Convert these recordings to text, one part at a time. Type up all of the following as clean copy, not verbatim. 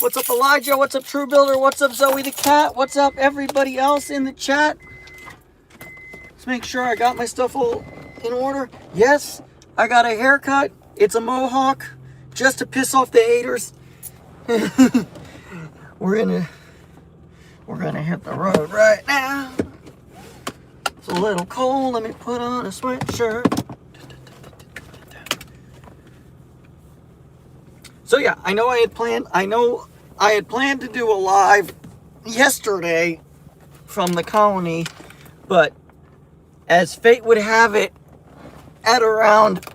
What's up, Elijah? What's up, True Builder? What's up, Zoe the Cat? What's up, everybody else in the chat? Let's make sure I got my stuff all in order. Yes, I got a haircut. It's a mohawk, just to piss off the haters. We're gonna hit the road right now. It's a little cold. Let me put on a sweatshirt. So yeah, I know I had planned to do a live yesterday from the colony, but as fate would have it, at around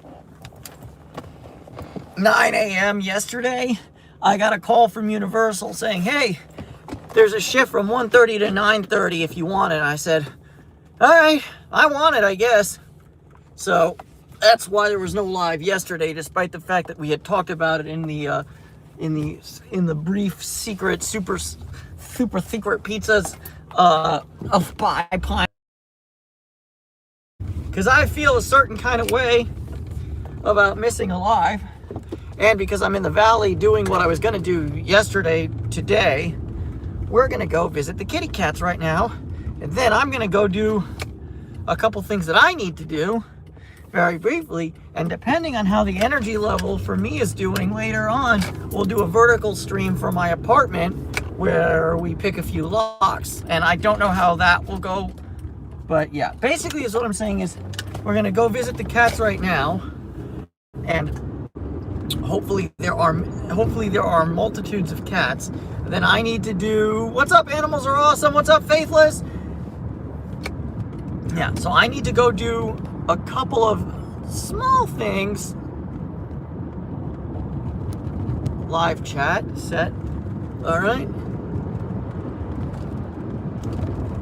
9 a.m. yesterday, I got a call from Universal saying, hey, there's a shift from 1:30 to 9:30 if you want it. I said, all right, I want it, I guess. So that's why there was no live yesterday, despite the fact that we had talked about it in the brief secret super secret pizzas of pie. Because I feel a certain kind of way about missing a live, and because I'm in the valley doing what I was going to do today, we're going to go visit the kitty cats right now, and then I'm going to go do a couple things that I need to do very briefly, and depending on how the energy level for me is doing later on, we'll do a vertical stream from my apartment where we pick a few locks, and I don't know how that will go, but yeah, basically is what I'm saying is we're going to go visit the cats right now, and hopefully there are multitudes of cats. Then I need to do, what's up, animals are awesome, what's up, Faithless? Yeah, so I need to go do a couple of small things. Live chat set. All right.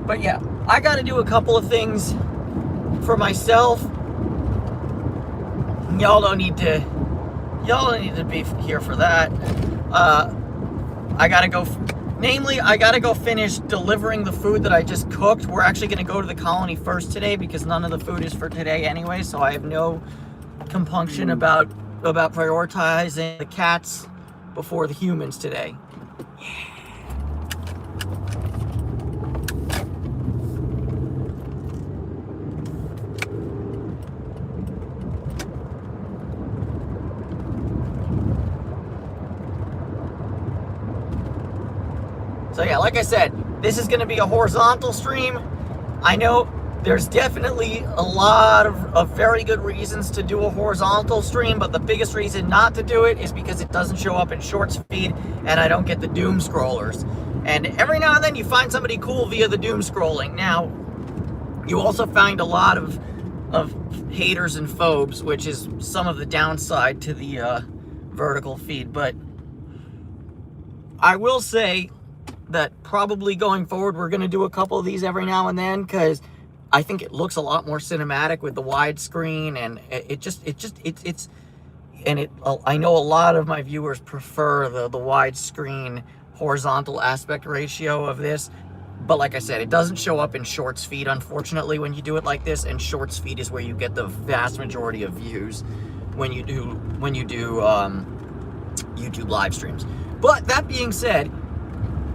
But yeah, I got to do a couple of things for myself. Y'all don't need to be here for that. I got to go. Namely, I gotta go finish delivering the food that I just cooked. We're actually gonna go to the colony first today because none of the food is for today anyway, so I have no compunction about prioritizing the cats before the humans today. So yeah, like I said, this is going to be a horizontal stream. I know there's definitely a lot of very good reasons to do a horizontal stream, but the biggest reason not to do it is because it doesn't show up in shorts feed and I don't get the doom scrollers. And every now and then you find somebody cool via the doom scrolling. Now, you also find a lot of haters and phobes, which is some of the downside to the vertical feed. But I will say that probably going forward we're going to do a couple of these every now and then, because I think it looks a lot more cinematic with the widescreen, and I know a lot of my viewers prefer the widescreen horizontal aspect ratio of this, but like I said, it doesn't show up in shorts feed, unfortunately, when you do it like this, and shorts feed is where you get the vast majority of views when you do YouTube live streams. But that being said,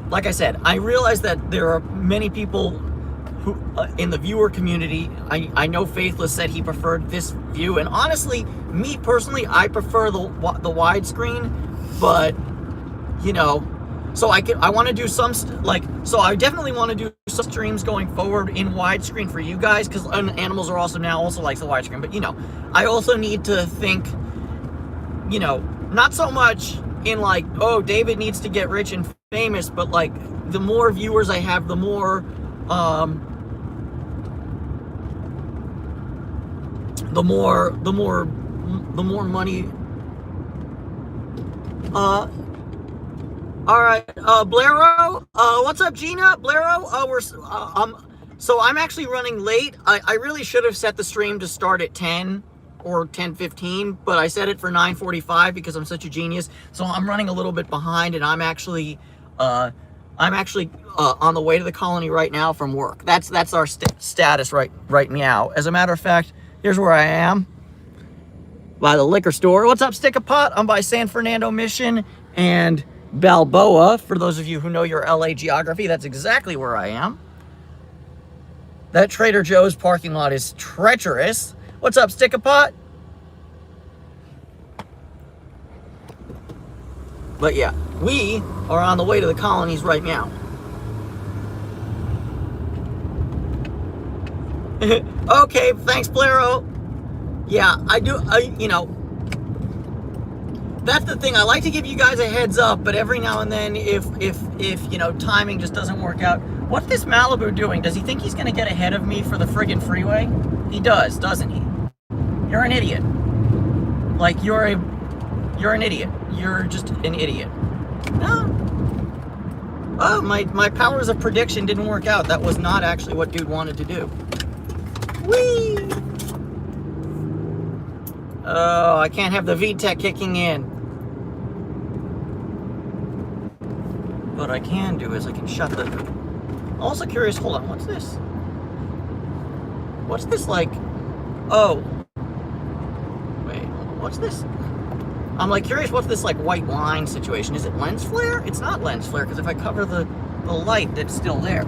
like I said, I realize that there are many people who in the viewer community, I know Faithless said he preferred this view, and honestly, me personally, I prefer the widescreen, but you know, so I want to do some so I definitely want to do some streams going forward in widescreen for you guys, because animals are also likes the widescreen, but you know, I also need to think, you know, not so much in like, oh, David needs to get rich and famous, but like the more viewers I have, the more money. All right, Blairo, what's up, Gina? Blairo, so I'm actually running late. I really should have set the stream to start at 10 or 10:15, but I set it for 9:45 because I'm such a genius. So I'm running a little bit behind, and I'm actually on the way to the colony right now from work. That's our status right now. As a matter of fact, here's where I am, by the liquor store. What's up, Stick a Pot? I'm by San Fernando Mission, and Balboa. For those of you who know your LA geography, that's exactly where I am. That Trader Joe's parking lot is treacherous. What's up, Stick-a-Pot? But yeah, we are on the way to the colonies right now. Okay, thanks, Blairo. Yeah, you know, that's the thing. I like to give you guys a heads up, but every now and then, if you know, timing just doesn't work out. What's this Malibu doing? Does he think he's gonna get ahead of me for the friggin' freeway? He does, doesn't he? You're an idiot. Like, you're an idiot. You're just an idiot. No. Oh, my powers of prediction didn't work out. That was not actually what dude wanted to do. Whee! Oh, I can't have the VTEC kicking in. What I can do is I can shut the... I'm also curious, hold on, what's this? What's this like? Oh. Wait, what's this? I'm like curious what's this like white line situation. Is it lens flare? It's not lens flare, because if I cover the light, that's still there.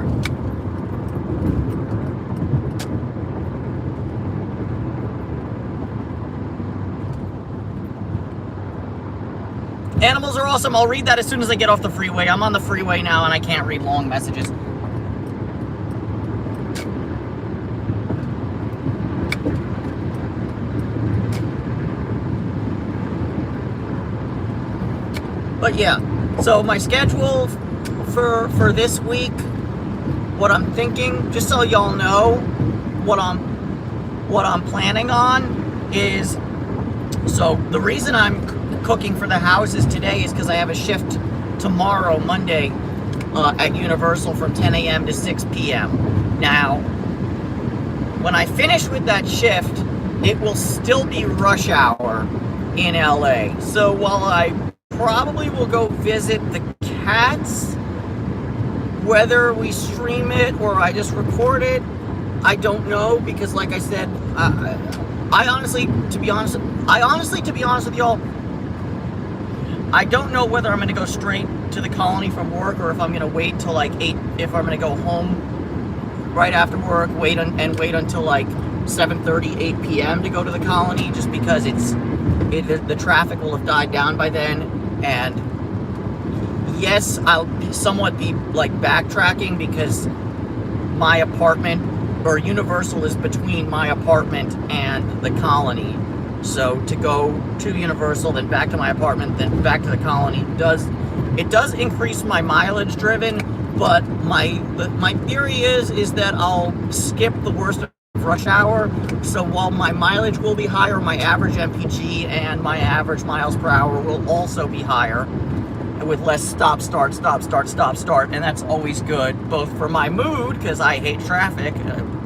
Animals are awesome. I'll read that as soon as I get off the freeway. I'm on the freeway now and I can't read long messages. But yeah, so my schedule for this week, what I'm thinking, just so y'all know, what I'm planning on is, so the reason I'm cooking for the houses today is because I have a shift tomorrow, Monday, at Universal from 10 a.m. to 6 p.m. Now, when I finish with that shift, it will still be rush hour in LA. So while I probably will go visit the cats, whether we stream it or I just record it, I don't know, because like I said, I honestly, to be honest with y'all, I don't know whether I'm going to go straight to the colony from work or if I'm going to wait till like 8, if I'm going to go home right after work, wait until like 7:30, 8 p.m. to go to the colony, just because the traffic will have died down by then. And yes, I'll somewhat be like backtracking because my apartment, or Universal, is between my apartment and the colony. So to go to Universal, then back to my apartment, then back to the colony, does increase my mileage driven, but my theory is that I'll skip the worst of rush hour. So while my mileage will be higher, my average MPG and my average miles per hour will also be higher, with less stop, start, and that's always good, both for my mood, because I hate traffic.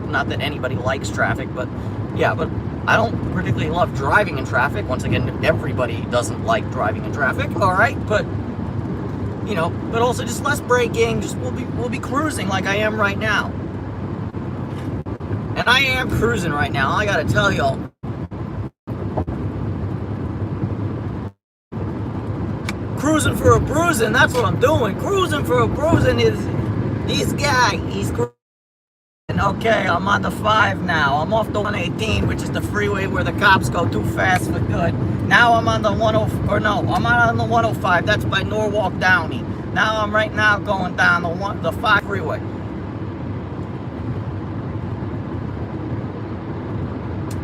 Not that anybody likes traffic, but yeah, but I don't particularly love driving in traffic. Once again, everybody doesn't like driving in traffic, all right? But, you know, but also just less braking, just we'll be cruising like I am right now. And I am cruising right now, I gotta tell y'all. Cruising for a bruising, that's what I'm doing. Cruising for a bruising is this guy, he's cruising. Okay, I'm on the 5 now. I'm off the 118, which is the freeway where the cops go too fast for good. Now I'm on the I'm on the 105. That's by Norwalk Downey. Now I'm right now going down the 5 freeway.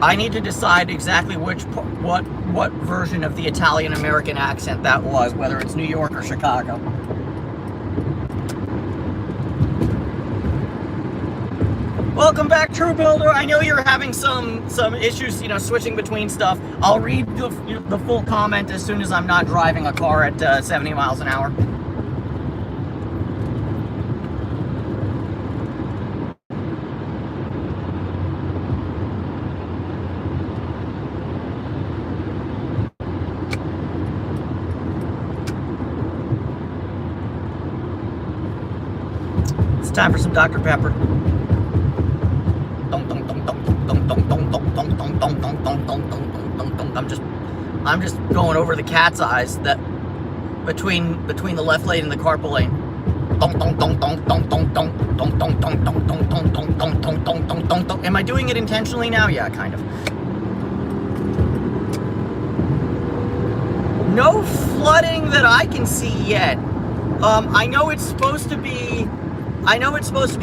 I need to decide exactly what version of the Italian American accent that was, whether it's New York or Chicago. Welcome back, True Builder. I know you're having some issues, you know, switching between stuff. I'll read the full comment as soon as I'm not driving a car at 70 miles an hour. It's time for some Dr. Pepper. I'm just going over the cat's eyes. between the left lane and the carpool lane. Dong dong dong dong dong dong dong dong dong dong dong dong dong dong dong dong dong dong dong dong. Am I doing it intentionally now? Yeah, kind of. No flooding that I can see yet. I know it's supposed to be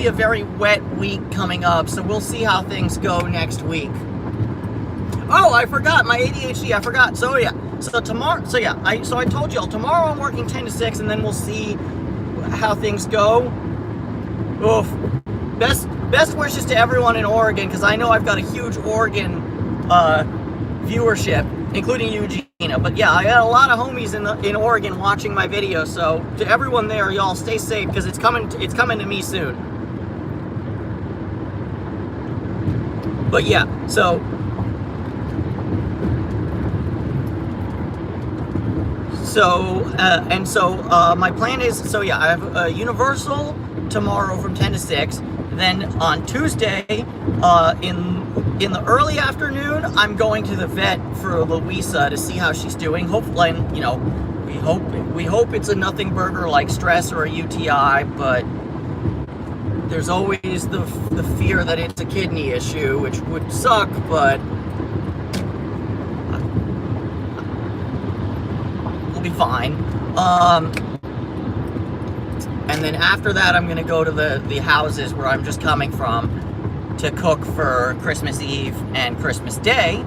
a very wet week coming up, so we'll see how things go next week. Oh, I forgot my ADHD. I forgot. So yeah. So tomorrow. So yeah. I told y'all tomorrow I'm working 10 to 6, and then we'll see how things go. Oof. Best wishes to everyone in Oregon, because I know I've got a huge Oregon viewership, including Eugenia. But yeah, I got a lot of homies in Oregon watching my video. So to everyone there, y'all stay safe, because it's coming to me soon. But yeah, so my plan is, so yeah, I have Universal tomorrow from 10 to 6. Then on Tuesday, in the early afternoon, I'm going to the vet for Louisa to see how she's doing. Hopefully, you know, we hope it's a nothing burger like stress or a UTI, but there's always the fear that it's a kidney issue, which would suck, but we'll be fine. And then after that, I'm gonna go to the houses where I'm just coming from to cook for Christmas Eve and Christmas Day,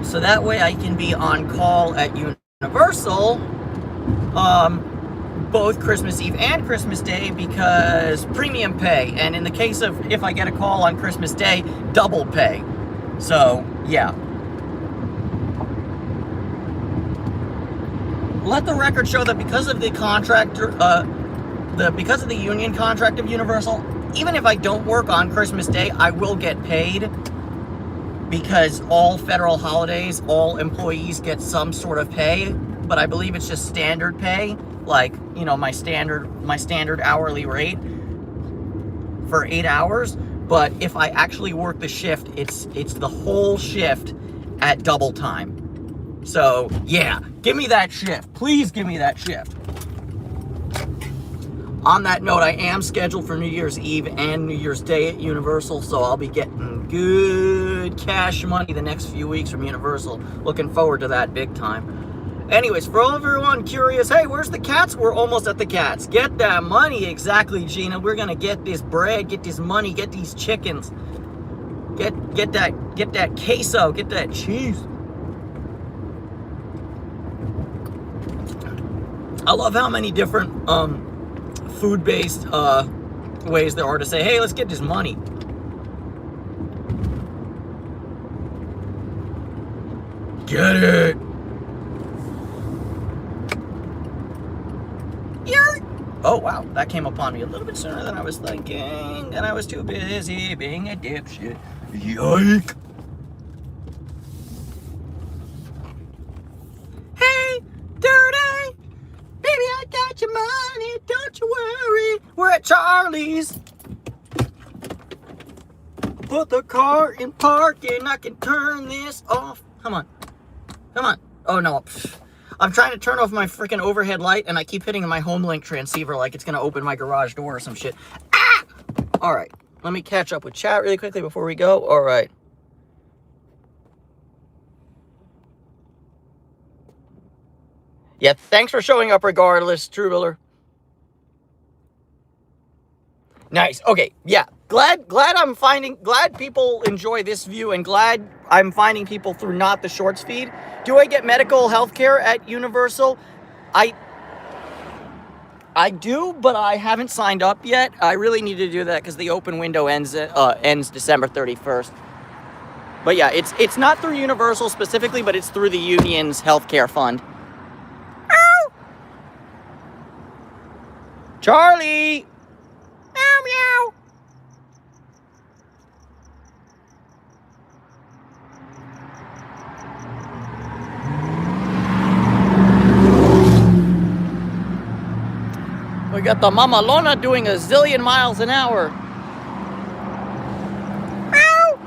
so that way I can be on call at Universal both Christmas Eve and Christmas Day, because premium pay, and in the case of if I get a call on Christmas Day, double pay. So yeah. Let the record show that because of the contractor, because of the union contract of Universal, even if I don't work on Christmas Day, I will get paid, because all federal holidays, all employees get some sort of pay, but I believe it's just standard pay, like, you know, my standard hourly rate for 8 hours. But if I actually work the shift, it's the whole shift at double time. So yeah, give me that shift. Please give me that shift. On that note, I am scheduled for New Year's Eve and New Year's Day at Universal, so I'll be getting good cash money the next few weeks from Universal. Looking forward to that big time. Anyways, for everyone curious, hey, where's the cats? We're almost at the cats. Get that money. Exactly, Gina. We're gonna get this bread, get this money, get these chickens. Get that queso, get that cheese. I love how many different food-based ways there are to say, hey, let's get this money. Get it. Oh, wow, that came upon me a little bit sooner than I was thinking, and I was too busy being a dipshit. Yike. Hey, Dirty, baby, I got your money, don't you worry. We're at Charlie's. Put the car in parking, I can turn this off. Come on. Come on. Oh, no. I'm trying to turn off my freaking overhead light, and I keep hitting my HomeLink transceiver like it's going to open my garage door or some shit. Ah! All right. Let me catch up with chat really quickly before we go. All right. Yeah, thanks for showing up regardless, Truebiller. Nice. Okay, yeah. Glad people enjoy this view, and glad I'm finding people through not the shorts feed. Do I get medical health care at Universal? I do, but I haven't signed up yet. I really need to do that because the open window ends December 31st. But yeah, it's not through Universal specifically, but it's through the union's healthcare fund. Ow! Charlie! Meow meow! We got the Mama Lona doing a zillion miles an hour. Meow!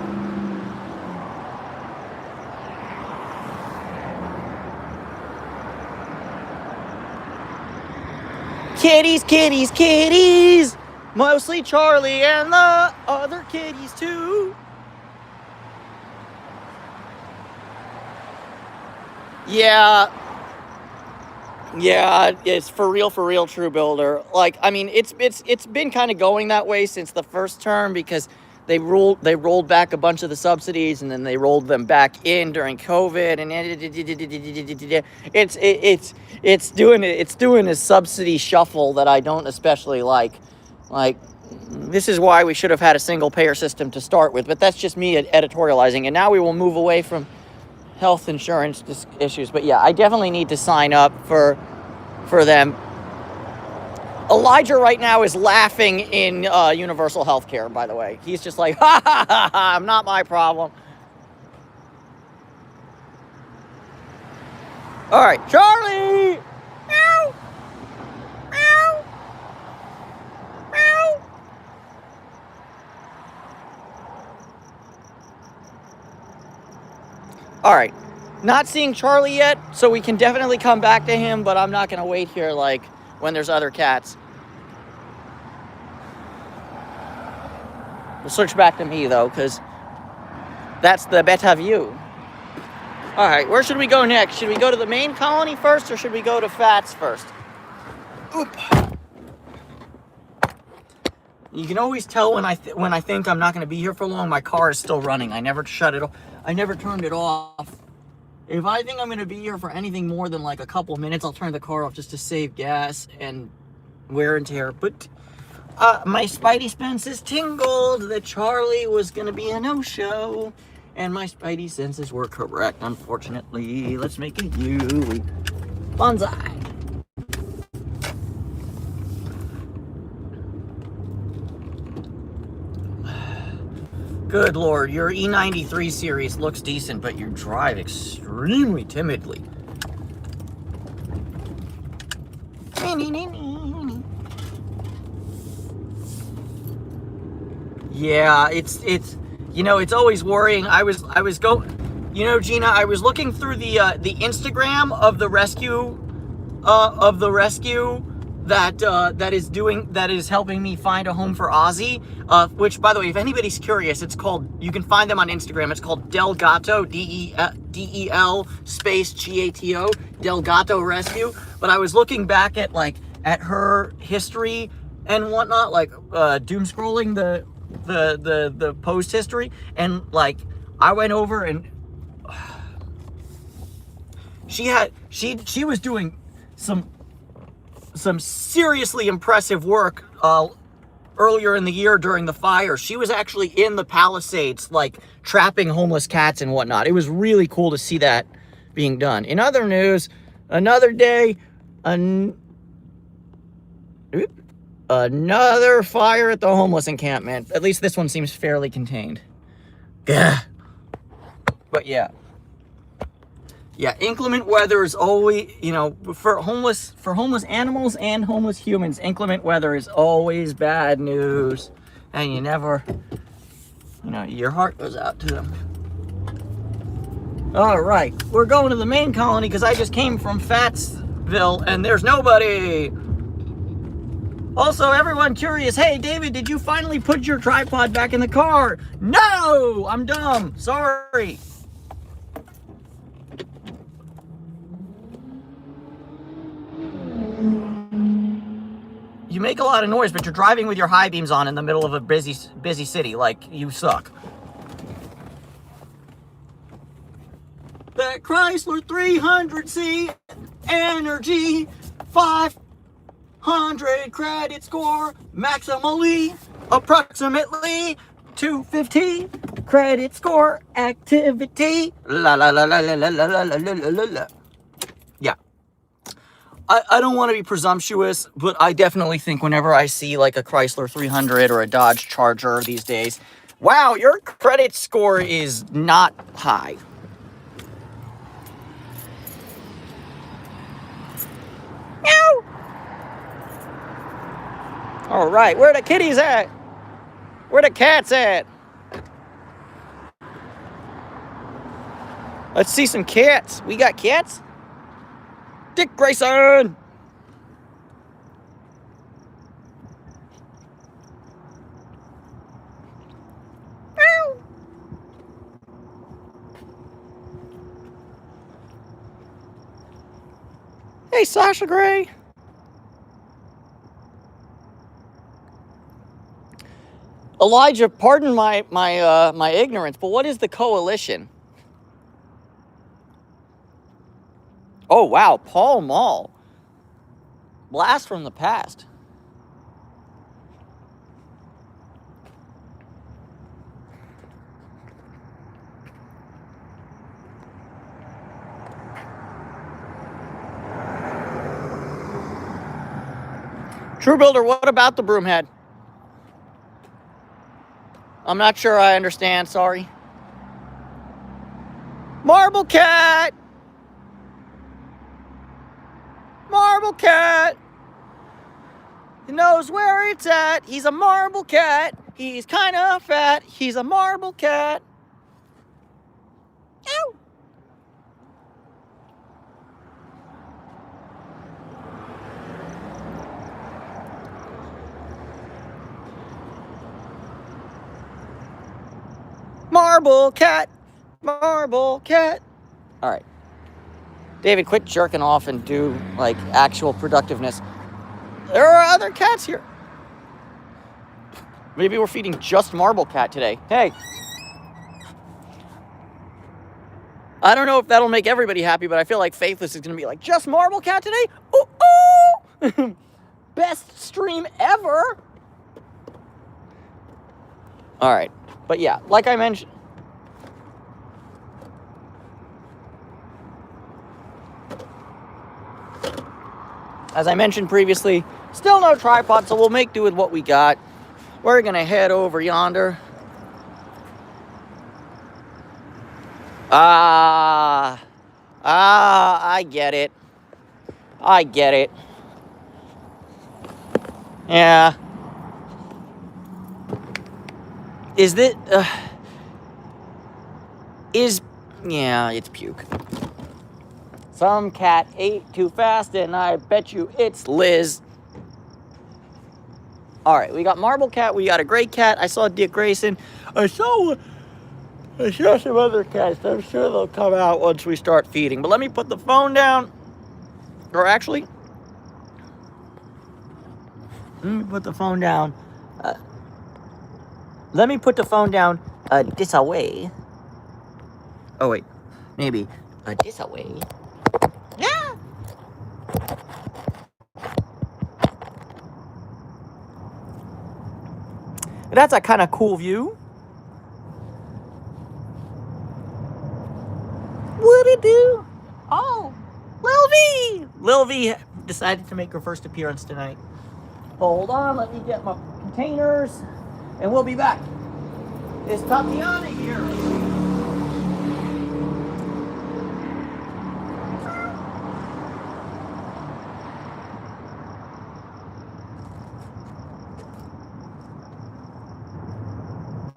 Kitties, kitties, kitties. Mostly Charlie and the other kitties too. Yeah, it's for real, true builder. Like, I mean, it's been kind of going that way since the first term because they rolled back a bunch of the subsidies and then they rolled them back in during COVID, and it's doing a subsidy shuffle that I don't especially like. Like, this is why we should have had a single payer system to start with, but that's just me editorializing. And now we will move away from health insurance issues. But yeah, I definitely need to sign up for them. Elijah right now is laughing in universal health care, by the way. He's just like, ha ha ha ha, not my problem. All right, Charlie. Meow. Meow. Meow. All right, not seeing Charlie yet, so we can definitely come back to him, but I'm not going to wait here like when there's other cats. We'll switch back to me, though, because that's the better view. All right, where should we go next? Should we go to the main colony first, or should we go to Fats first? Oop. You can always tell when I think I'm not going to be here for long. My car is still running. I never shut it off. I never turned it off. If I think I'm going to be here for anything more than like a couple minutes, I'll turn the car off just to save gas and wear and tear. But my spidey senses tingled that Charlie was going to be a no-show. And my spidey senses were correct, unfortunately. Let's make a U. Bonsai. Good Lord, your E93 series looks decent, but you drive extremely timidly. Yeah, it's it's always worrying. I was Gina, I was looking through the Instagram of the rescue that is helping me find a home for Ozzy, which, by the way, if anybody's curious, you can find them on Instagram. It's called Del Gato, DEL space GATO, Del Gato Rescue. But I was looking back at her history and whatnot, like doom scrolling the post history, and I went over and she was doing some seriously impressive work earlier in the year during the fire. She was actually in the Palisades, trapping homeless cats and whatnot. It was really cool to see that being done. In other news, another day, another fire at the homeless encampment. At least this one seems fairly contained. Gah. But yeah, inclement weather is always, for homeless animals and homeless humans, inclement weather is always bad news. And you never, your heart goes out to them. All right, we're going to the main colony because I just came from Fatsville and there's nobody. Also, everyone curious, hey, David, did you finally put your tripod back in the car? No, I'm dumb, sorry. You make a lot of noise, but you're driving with your high beams on in the middle of a busy city. You suck. That Chrysler 300C Energy 500 credit score, maximally, approximately 215 credit score activity. La la la la la la la la la la la. Yeah. I don't want to be presumptuous, but I definitely think whenever I see a Chrysler 300 or a Dodge Charger these days, wow, your credit score is not high. Meow. All right, where the kitties at? Where the cats at? Let's see some cats. We got cats? Dick Grayson! Hey, Sasha Gray. Elijah, pardon my ignorance, but what is the coalition? Oh, wow, Paul Mall. Blast from the past. True Builder, what about the Broomhead? I'm not sure I understand, sorry. Marble Cat! Marble Cat! He knows where it's at. He's a marble cat. He's kind of fat. He's a marble cat. Ow! Marble cat. Marble cat. All right. David, quit jerking off and do, like, actual productiveness. There are other cats here. Maybe we're feeding just Marble Cat today. Hey. I don't know if that'll make everybody happy, but I feel like Faithless is going to be like, just Marble Cat today? Ooh, ooh! Best stream ever! All right. But yeah, like I mentioned... As I mentioned previously, still no tripod, so we'll make do with what we got. We're going to head over yonder. I get it. I get it. Yeah. Is this... yeah, it's puke. Some cat ate too fast, and I bet you it's Liz. All right, we got Marble Cat. We got a gray cat. I saw Dick Grayson. I saw some other cats. I'm sure they'll come out once we start feeding. But let me put the phone down. Or actually, let me put the phone down. Let me put the phone down this away. Oh, wait. Maybe this away. Yeah. That's a kind of cool view. What'd it do? Oh, Lil V! Lil V decided to make her first appearance tonight. Hold on, let me get my containers, and we'll be back. Is Tatiana here?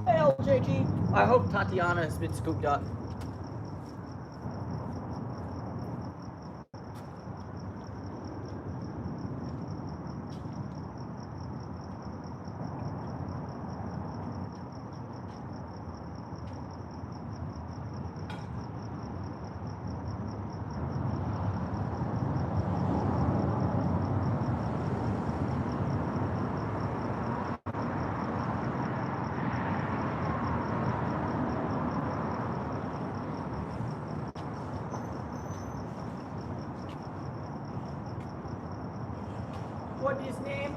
Hey, LJG. I hope Tatiana has been scooped up. What is his name?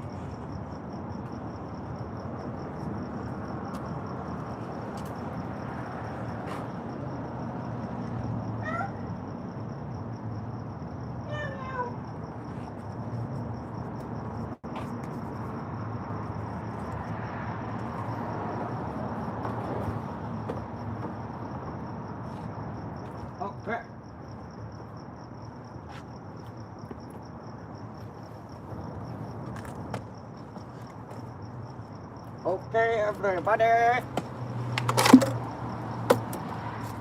Oh, crap. Okay, everybody.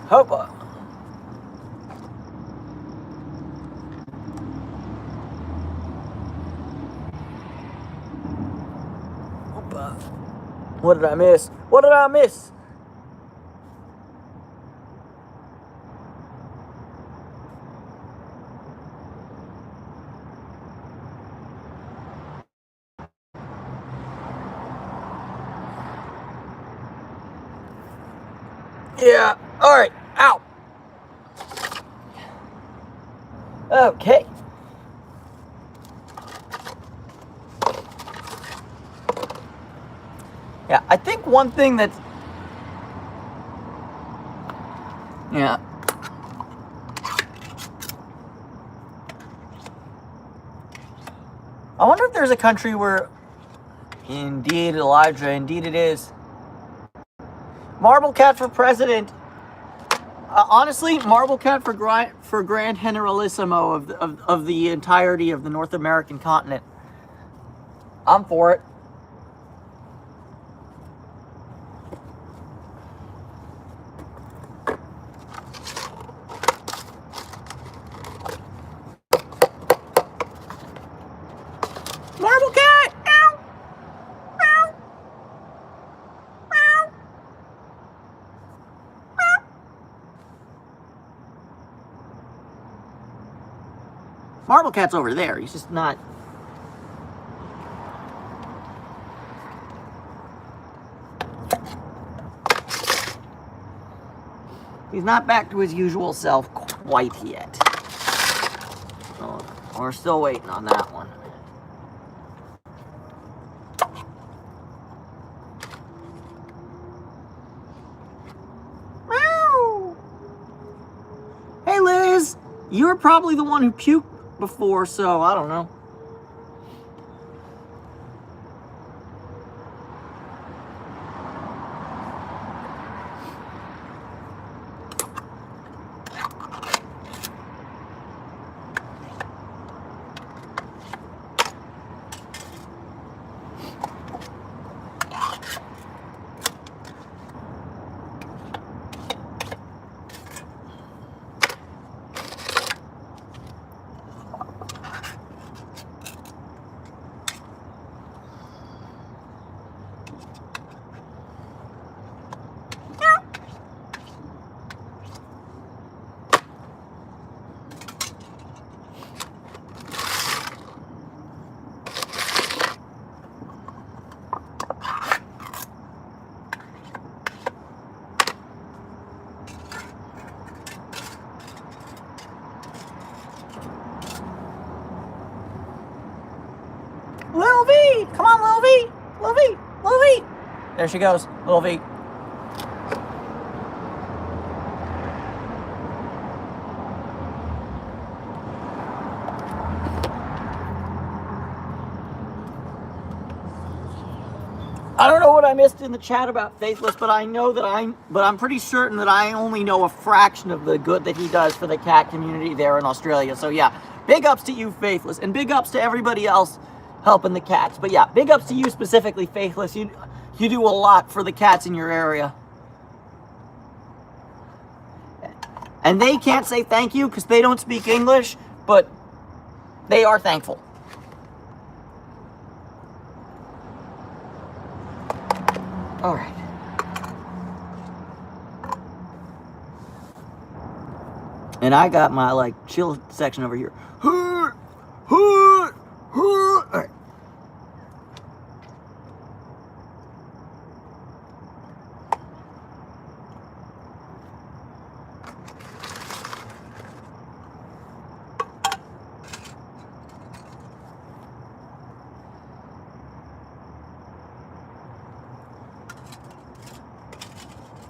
Hope. What did I miss? What did I miss? Yeah. All right. Ow. Okay. Yeah, I think one thing that's... Yeah. I wonder if there's a country where... Indeed, Elijah, indeed it is. Marble Cat for president. Honestly, Marble Cat for Grand Generalissimo of the entirety of the North American continent. I'm for it. Marble Cat! Ow! Ow! Ow! Ow! Marble Cat's over there. He's just not... He's not back to his usual self quite yet. So we're still waiting on that one. Meow. Hey, Liz. You're probably the one who puked before, so I don't know. Little V! Come on, Little V! Little V! Little V! There she goes, Little V. I don't know what I missed in the chat about Faithless, but I know that I'm pretty certain that I only know a fraction of the good that he does for the cat community there in Australia. So yeah, big ups to you, Faithless, and big ups to everybody else helping the cats. But yeah, big ups to you specifically, Faithless. You do a lot for the cats in your area. And they can't say thank you because they don't speak English, but they are thankful. All right. And I got my like chill section over here. All right.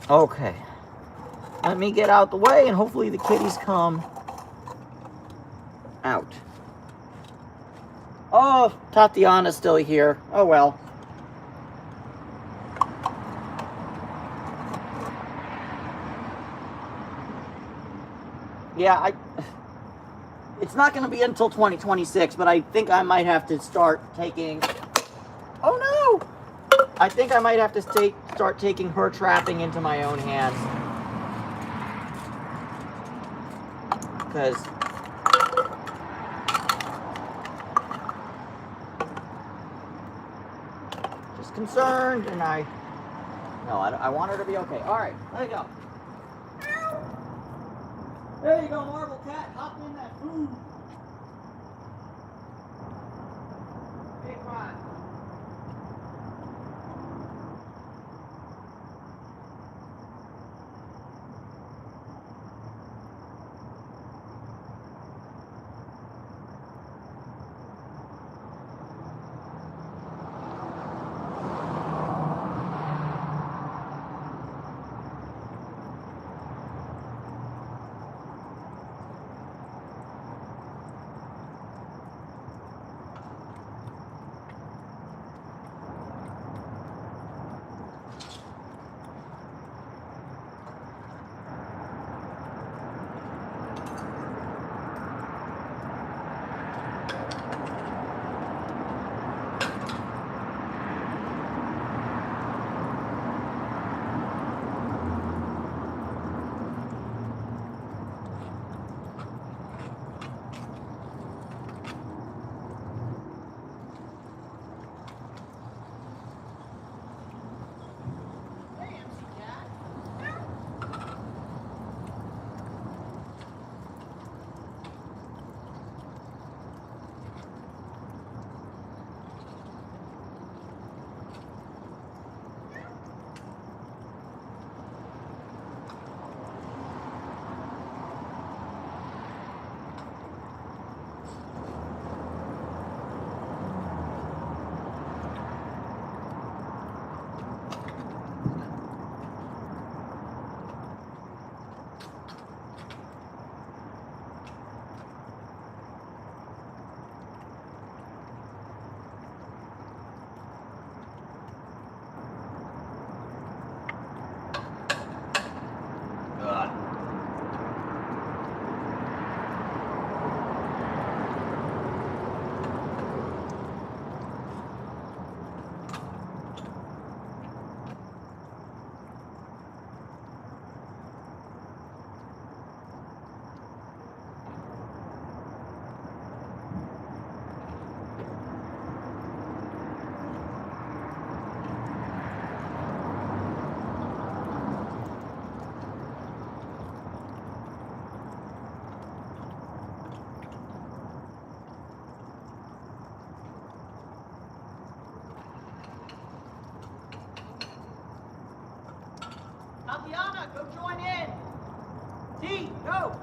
Okay. Let me get out the way and hopefully the kitties come out. Oh, Tatiana's still here. Oh well. Yeah, it's not going to be until 2026, but I think I might have to start taking... Oh no! I think I might have to start taking her trapping into my own hands. Because just concerned, and I want her to be okay. All right, there you go. There you go, Marble Cat. Hop in that food. Big fine. on, go join in. T, go.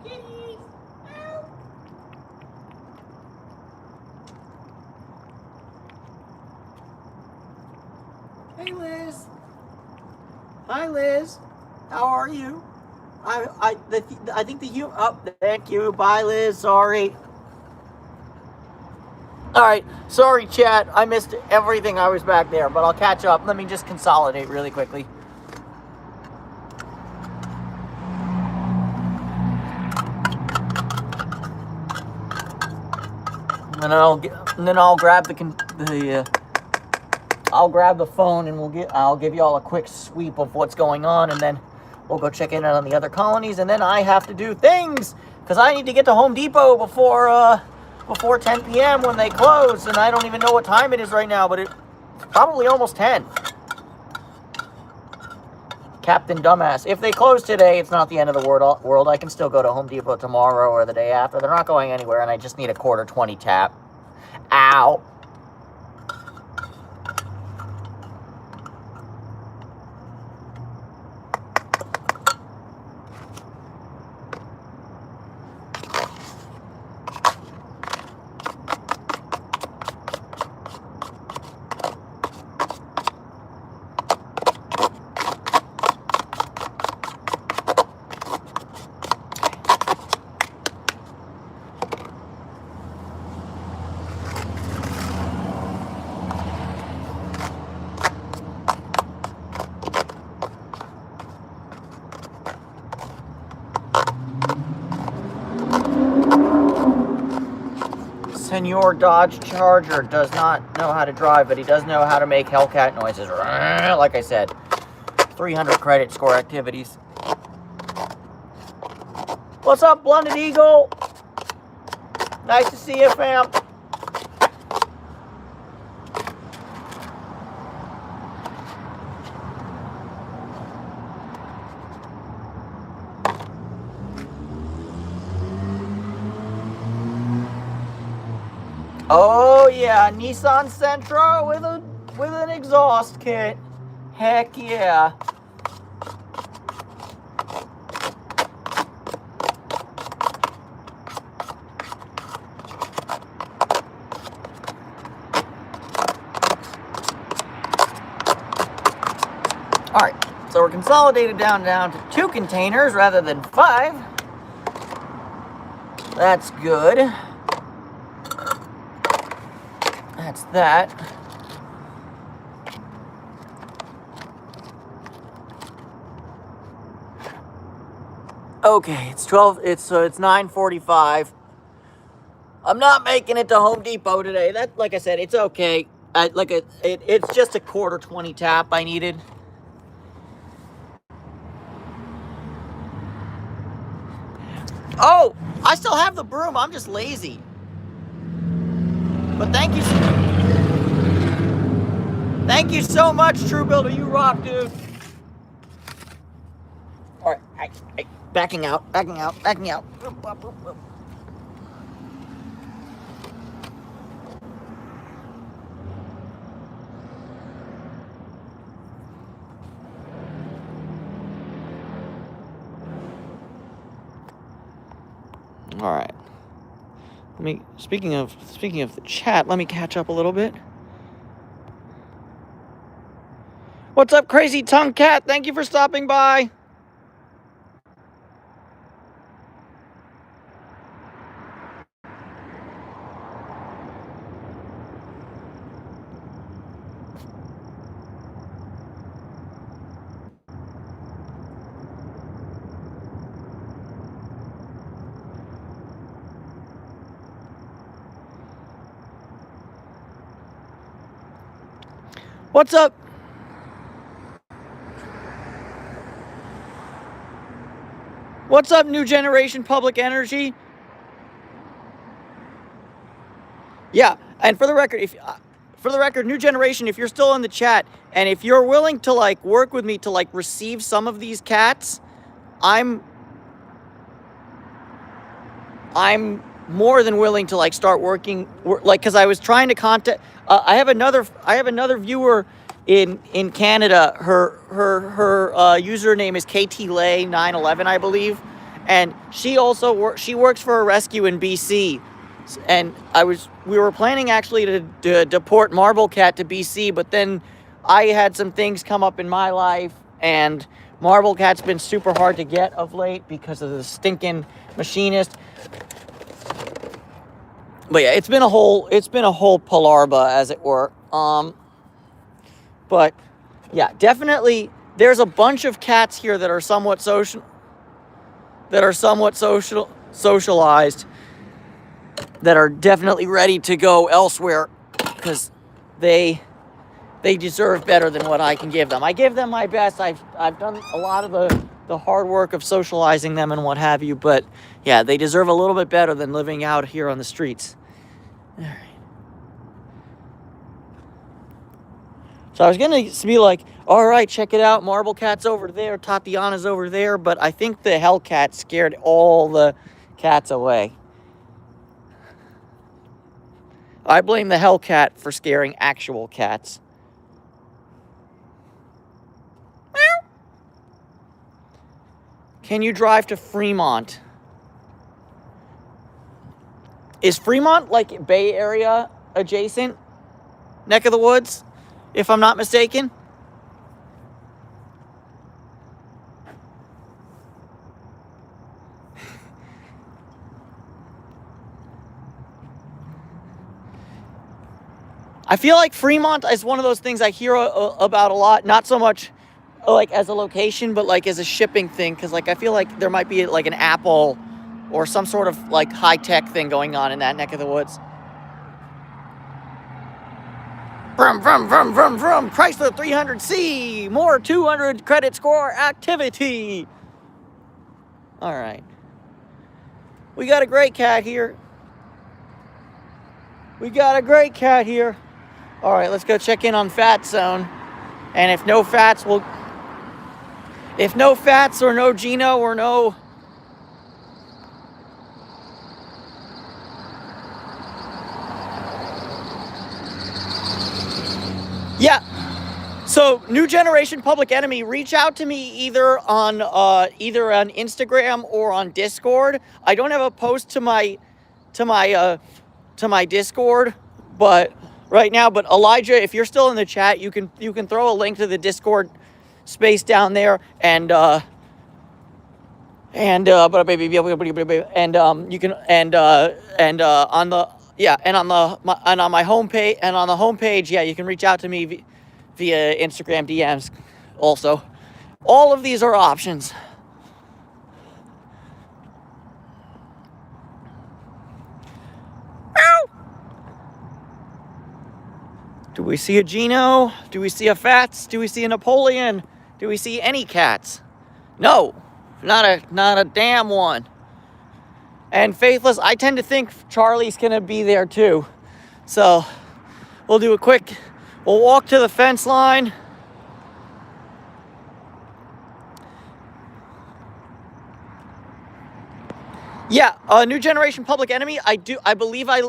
Kitties! Help! Hey, Liz. Hi, Liz. How are you? I think oh, thank you. Bye, Liz. Sorry. All right. Sorry, chat. I missed everything. I was back there, but I'll catch up. Let me just consolidate really quickly. And then I'll grab I'll grab the phone and I'll give you all a quick sweep of what's going on, and then we'll go check in on the other colonies, and then I have to do things because I need to get to Home Depot before 10 p.m. when they close, and I don't even know what time it is right now, but it's probably almost 10. Captain Dumbass. If they close today, it's not the end of the world. I can still go to Home Depot tomorrow or the day after. They're not going anywhere, and I just need a quarter 20 tap. Ow. Senor Dodge Charger does not know how to drive, but he does know how to make Hellcat noises. Like I said, 300 credit score activities. What's up, Blended Eagle? Nice to see you, fam. Oh yeah, Nissan Sentra with an exhaust kit. Heck yeah. All right, so we're consolidated down to 2 containers rather than 5. That's good. That's that. Okay, it's 9:45. I'm not making it to Home Depot today. That, like I said, it's okay. It's just a quarter 20 tap I needed. Oh, I still have the broom. I'm just lazy. But thank you so much, True Builder. You rock, dude. All right, backing out. All right. Speaking of the chat, let me catch up a little bit. What's up, Crazy Tongue Cat? Thank you for stopping by. What's up? What's up, New Generation Public Energy? Yeah, and for the record, New Generation, if you're still in the chat and if you're willing to work with me to receive some of these cats, I'm more than willing to start working because I was trying to contact. I have another viewer in Canada. Her username is KTLay911, I believe, and she works for a rescue in BC, and we were planning actually to deport Marble Cat to BC, but then I had some things come up in my life, and Marble Cat's been super hard to get of late because of the stinking machinist. But yeah, it's been a whole palarba, as it were. But yeah, definitely there's a bunch of cats here that are somewhat socialized. that are definitely ready to go elsewhere because they deserve better than what I can give them. I give them my best. I've done a lot of the hard work of socializing them and what have you, but yeah, they deserve a little bit better than living out here on the streets. All right. So I was going to be like, all right, check it out. Marble Cat's over there. Tatiana's over there. But I think the Hellcat scared all the cats away. I blame the Hellcat for scaring actual cats. Can you drive to Fremont? Is Fremont like Bay Area adjacent? Neck of the woods? If I'm not mistaken. I feel like Fremont is one of those things I hear about a lot. Not so much like as a location, but like as a shipping thing. Because like I feel like there might be like an Apple or some sort of like high-tech thing going on in that neck of the woods. Vroom, vroom, vroom, vroom, vroom. Chrysler 300C. More 200 credit score activity. All right. We got a great cat here. We got a great cat here. All right, let's go check in on Fat Zone. And if no fats, if no fats or no Gino or no... Yeah. So, New Generation Public Enemy, reach out to me either on Instagram or on Discord. I don't have a post to my Discord, but right now. But Elijah, if you're still in the chat, you can throw a link to the Discord space down there, and you can on my homepage, yeah, you can reach out to me via Instagram DMs. Also, all of these are options. Do we see a Gino? Do we see a Fats? Do we see a Napoleon? Do we see any cats? No, not a damn one. And Faithless, I tend to think Charlie's gonna be there too. So we'll walk to the fence line. Yeah, New Generation Public Enemy. I believe I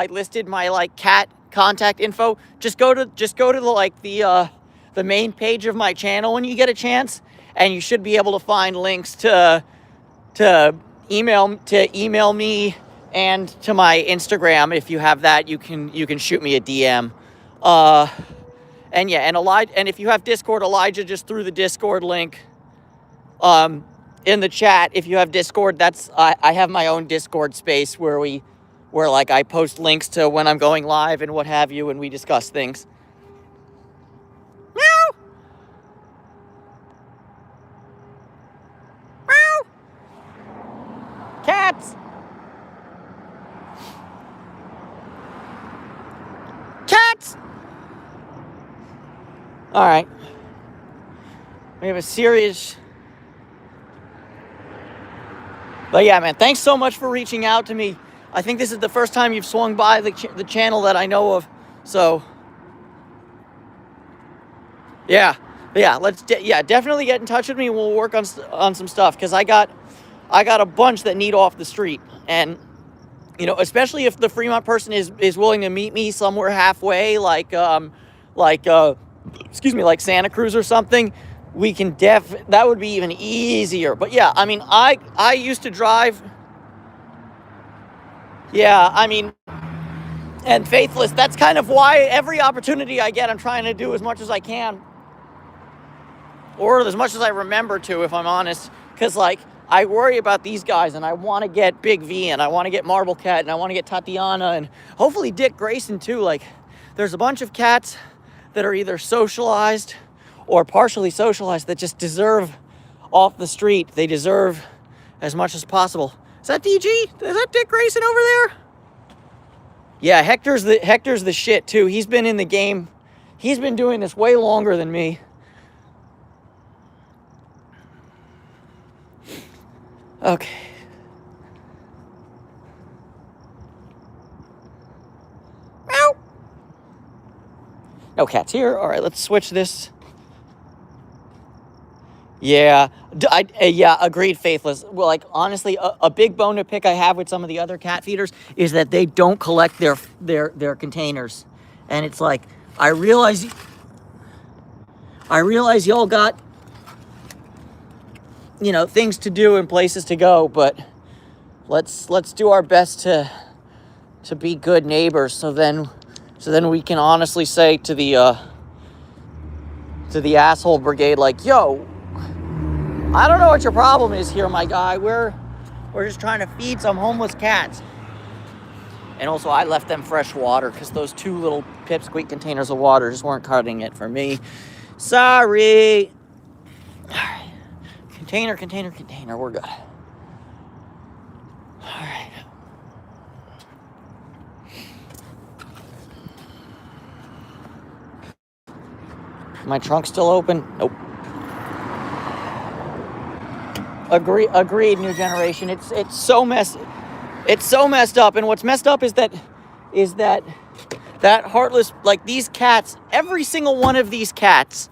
listed my like cat contact info. Just go to the main page of my channel when you get a chance, and you should be able to find links to email me and to my Instagram. If you have that, you can shoot me a DM. And yeah, and Elijah, and if you have Discord, Elijah just threw the Discord link in the chat. If you have Discord, I have my own Discord space where like I post links to when I'm going live and what have you, and we discuss things. Meow. Meow. Cats. Cats. All right. We have a serious... But yeah, man, thanks so much for reaching out to me. I think this is the first time you've swung by the channel that I know of. So, yeah, definitely get in touch with me and we'll work on some stuff, because I got a bunch that need off the street. And, you know, especially if the Fremont person is willing to meet me somewhere halfway, like Santa Cruz or something, we can that would be even easier. But yeah, I mean, I used to drive. Yeah, I mean, and Faithless, that's kind of why every opportunity I get, I'm trying to do as much as I can. Or as much as I remember to, if I'm honest. Because, like, I worry about these guys, and I want to get Big V, and I want to get Marble Cat, and I want to get Tatiana, and hopefully Dick Grayson, too. Like, there's a bunch of cats that are either socialized or partially socialized that just deserve off the street. They deserve as much as possible. Is that DG? Is that Dick Grayson over there? Yeah, Hector's the shit too. He's been in the game. He's been doing this way longer than me. Okay. Meow. No cats here. All right, let's switch this. Yeah, yeah, agreed, Faithless. Well, like, honestly, a big bone to pick I have with some of the other cat feeders is that they don't collect their containers. And it's like, I realize y'all got, you know, things to do and places to go, but let's do our best to be good neighbors, so then we can honestly say to the asshole brigade, like, yo, I don't know what your problem is here, my guy. We're just trying to feed some homeless cats. And also, I left them fresh water because those 2 little pipsqueak containers of water just weren't cutting it for me. Sorry. All right. Container. We're good. All right. My trunk still open? Nope. Agreed, new generation. It's so messed up, and what's messed up is that heartless, like, these cats, every single one of these cats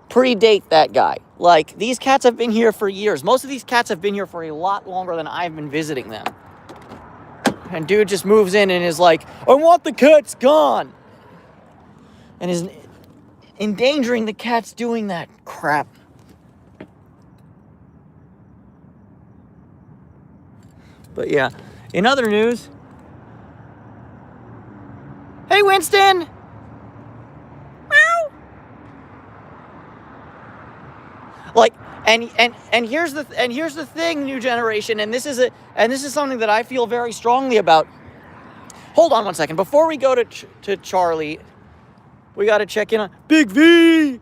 predate that guy. Like, these cats have been here for years. Most of these cats have been here for a lot longer than I've been visiting them. And dude just moves in and is like, I want the cats gone, and is endangering the cats doing that crap. But yeah, in other news, hey Winston, meow. Like, and here's the thing, new generation, and this is something that I feel very strongly about. Hold on one second, before we go to Charlie, we got to check in on Big V.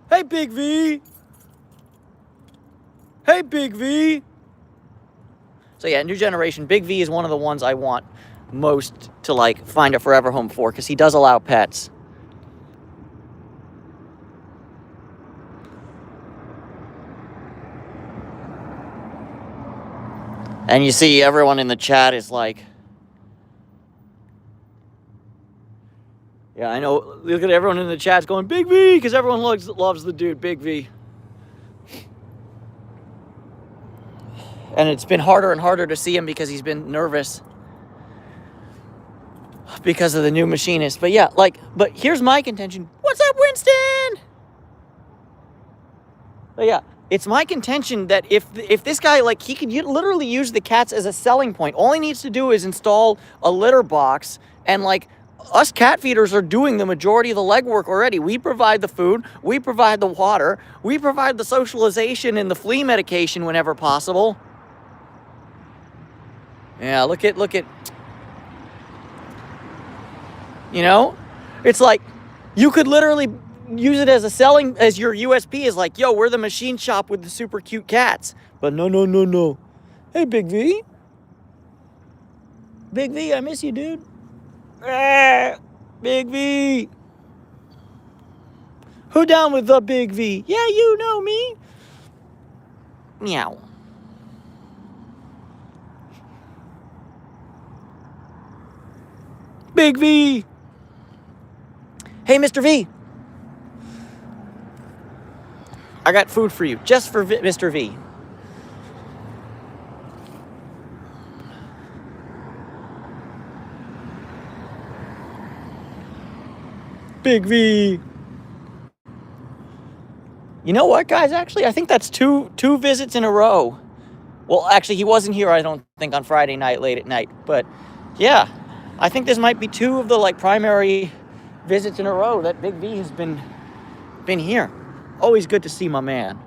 Hey Big V. Hey Big V. So yeah, new generation, Big V is one of the ones I want most to, like, find a forever home for, because he does allow pets. And you see everyone in the chat is like, yeah, I know, look at everyone in the chat's going, Big V, because everyone loves the dude, Big V. And it's been harder and harder to see him because he's been nervous because of the new machinist. But yeah, like, but here's my contention. What's up, Winston? But yeah, it's my contention that if this guy, like, he could literally use the cats as a selling point. All he needs to do is install a litter box, and, like, us cat feeders are doing the majority of the legwork already. We provide the food, we provide the water, we provide the socialization and the flea medication whenever possible. Yeah, look at, you know, it's like, you could literally use it as as your USP, is like, yo, we're the machine shop with the super cute cats. But no. Hey, Big V. Big V, I miss you, dude. Big V. Who down with the Big V? Yeah, you know me. Meow. Big V. Hey, Mr. V. I got food for you, just for Mr. V. Big V. You know what, guys? Actually, I think that's two visits in a row. Well, actually, he wasn't here, I don't think, on Friday night, late at night. But yeah, I think this might be 2 of the, like, primary visits in a row that Big V has been here. Always good to see my man.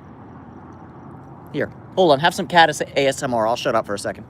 Here, hold on, have some cat ASMR. I'll shut up for a second.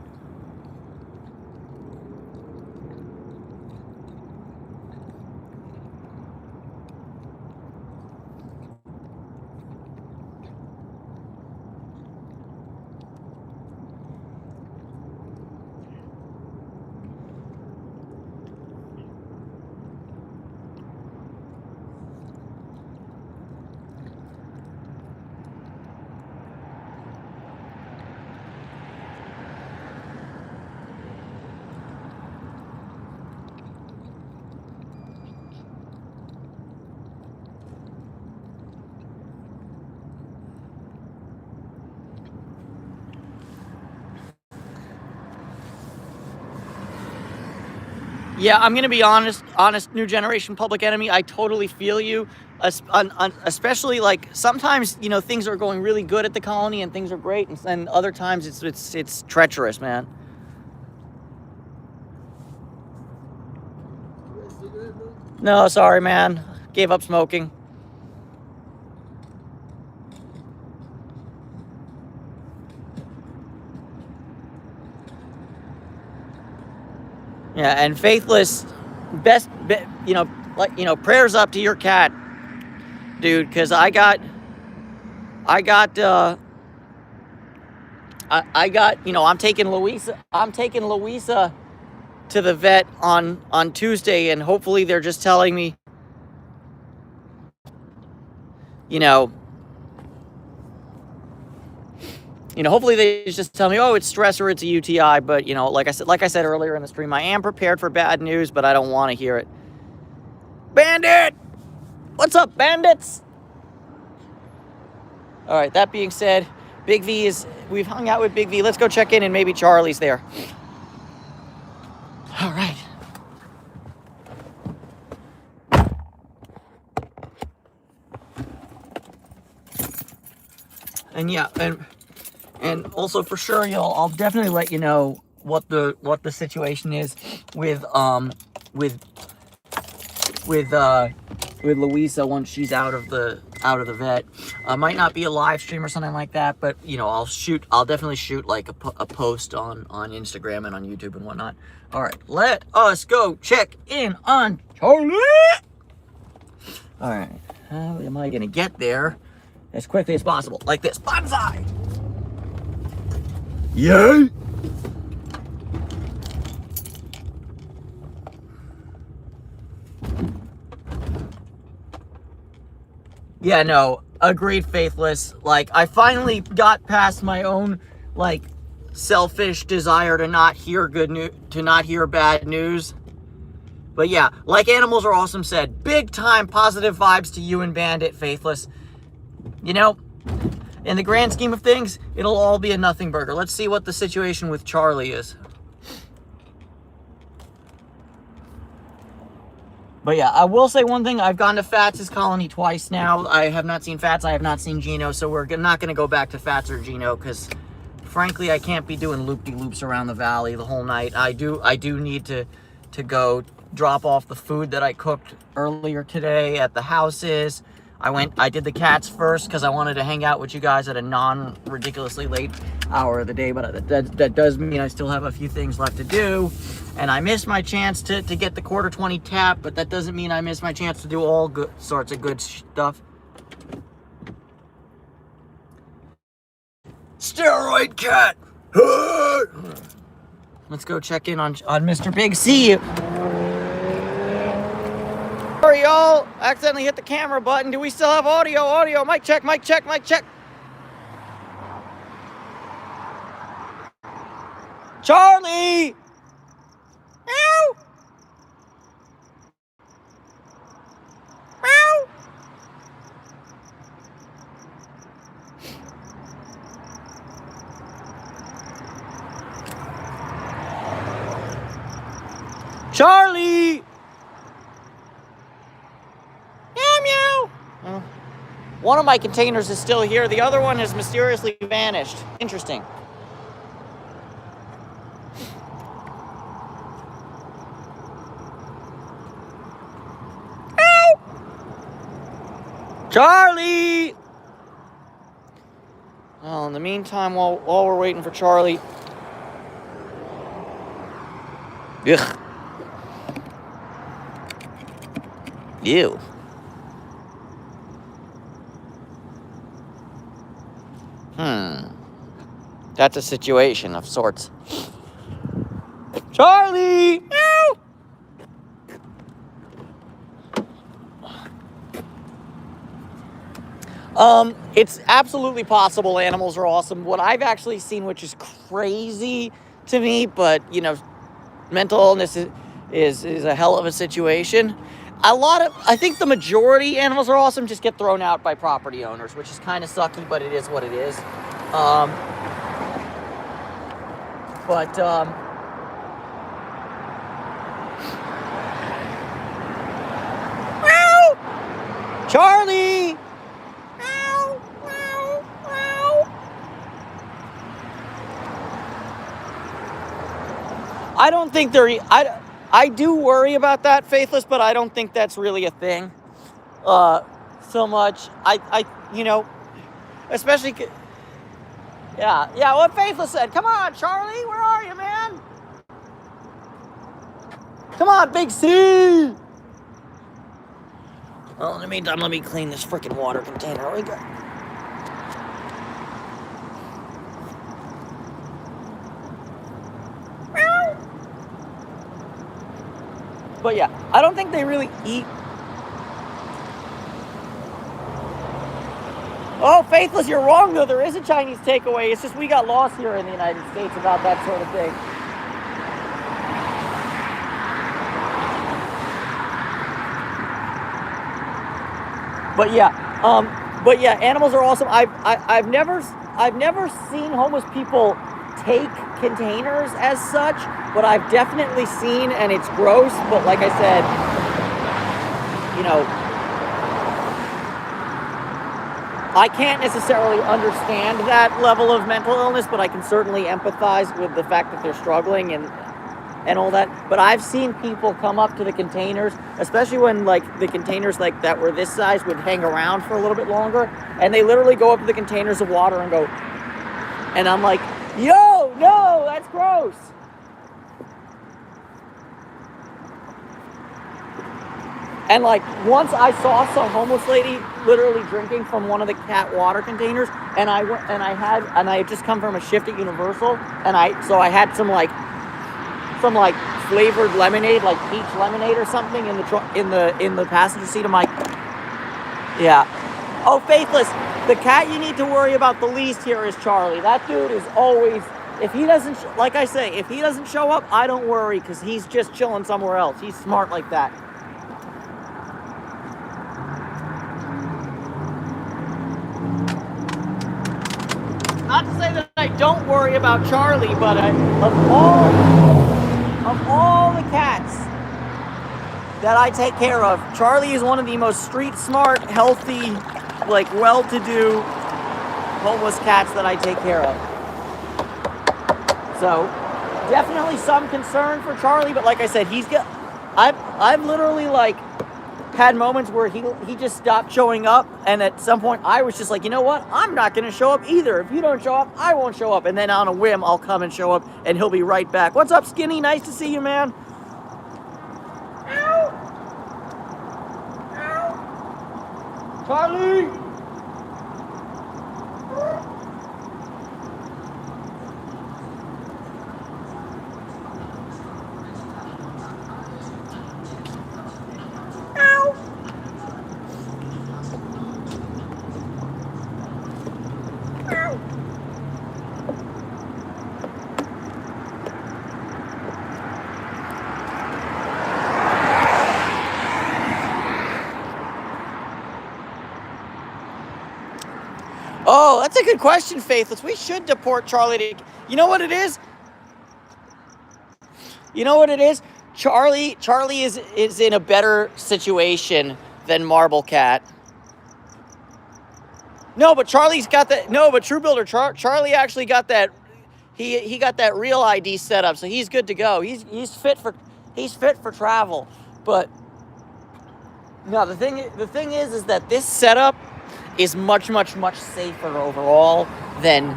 Yeah, I'm gonna be honest. New generation public enemy. I totally feel you. Especially like sometimes things are going really good at the colony and things are great, and other times it's treacherous, man. No, sorry, man. Gave up smoking. Yeah, and Faithless, prayers up to your cat, dude, because I got, I'm taking Louisa to the vet on Tuesday, and hopefully they're just telling me, hopefully they just tell me, oh, it's stress or it's a UTI. But like I said earlier in the stream, I am prepared for bad news, but I don't want to hear it. Bandit, what's up, bandits? All right. That being said, we've hung out with Big V. Let's go check in, and maybe Charlie's there. All right. And yeah, and also for sure, I'll definitely let you know what the situation is with Louisa once she's out of the vet. Might not be a live stream or something like that, but I'll definitely shoot like a post on Instagram and on YouTube and whatnot. All right, let us go check in on Charlie. All right, how am I gonna get there as quickly as possible? Like this, bonsai. Yay! Yeah, no, agreed, Faithless. Like, I finally got past my own, like, selfish desire to not hear bad news. But yeah, like Animals Are Awesome said, big time positive vibes to you and Bandit, Faithless. In the grand scheme of things, it'll all be a nothing burger. Let's see what the situation with Charlie is. But yeah, I will say one thing. I've gone to Fats' colony twice now. I have not seen Fats. I have not seen Gino. So we're not going to go back to Fats or Gino because, frankly, I can't be doing loop-de-loops around the valley the whole night. I do need to go drop off the food that I cooked earlier today at the houses. I did the cats first because I wanted to hang out with you guys at a non-ridiculously late hour of the day, but that does mean I still have a few things left to do. And I missed my chance to get the quarter 20 tap, but that doesn't mean I missed my chance to do all sorts of good stuff. Steroid cat! Let's go check in on Mr. Big C. Sorry, y'all. Accidentally hit the camera button. Do we still have audio? Audio. Mic check, mic check, mic check. Charlie! Meow! Meow! Charlie! Meow, meow. One of my containers is still here. The other one has mysteriously vanished. Interesting. Meow. Charlie! Well, in the meantime, while we're waiting for Charlie... Ugh. Ew. That's a situation of sorts. Charlie! Meow! It's absolutely possible Animals Are Awesome. What I've actually seen, which is crazy to me, but, mental illness is a hell of a situation. I think the majority Animals Are Awesome just get thrown out by property owners, which is kind of sucky, but it is what it is. Charlie! I don't think they're... I do worry about that, Faithless, but I don't think that's really a thing so much. You know, especially... Yeah, what Faithless said. Come on, Charlie, where are you, man? Come on, Big C! Well, in the meantime, let me clean this freaking water container. We go. But yeah, I don't think they really eat. Oh, Faithless, you're wrong, though. There is a Chinese takeaway. It's just we got lost here in the United States about that sort of thing. But yeah, animals are awesome. I've never seen homeless people take containers as such, but I've definitely seen, and it's gross. But like I said, you know, I can't necessarily understand that level of mental illness, but I can certainly empathize with the fact that they're struggling and all that. But I've seen people come up to the containers, especially when like the containers like that were this size would hang around for a little bit longer, and they literally go up to the containers of water and go, and I'm like, yo, no, that's gross. And like once I saw some homeless lady literally drinking from one of the cat water containers, and I had just come from a shift at Universal, and I had some flavored lemonade, like peach lemonade or something in the passenger seat. I'm like, yeah. Oh, Faithless, the cat you need to worry about the least here is Charlie. That dude is always, if he doesn't, like I say, if he doesn't show up, I don't worry, because he's just chilling somewhere else. He's smart like that. Not to say that I don't worry about Charlie, but of all the cats that I take care of, Charlie is one of the most street smart, healthy, like well-to-do homeless cats that I take care of. So definitely some concern for Charlie, but like I said, I've literally like had moments where he just stopped showing up, and at some point I was just like, you know what, I'm not going to show up either. If you don't show up, I won't show up. And then on a whim, I'll come and show up, and he'll be right back. What's up, Skinny? Nice to see you, man. Ow. Ow. Charlie. Oh, that's a good question, Faithless. We should deport Charlie to... You know what it is? Charlie is in a better situation than Marble Cat. No, but Charlie's got that... No, but True Builder, Charlie actually got that... He got that real ID set up, so he's good to go. He's fit for travel. But no, the thing is that this setup is much safer overall than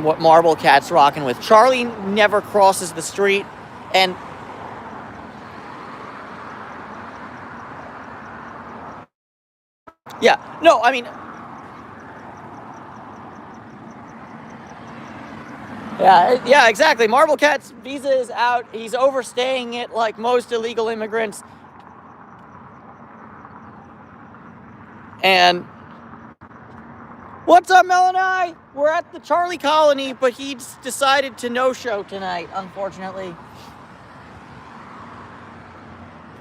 what Marble Cat's rocking with. Charlie never crosses the street, and yeah, no, I mean, yeah, exactly. Marble Cat's visa is out. He's overstaying it like most illegal immigrants, and what's up, Melanie? We're at the Charlie colony, but he's decided to no-show tonight, unfortunately.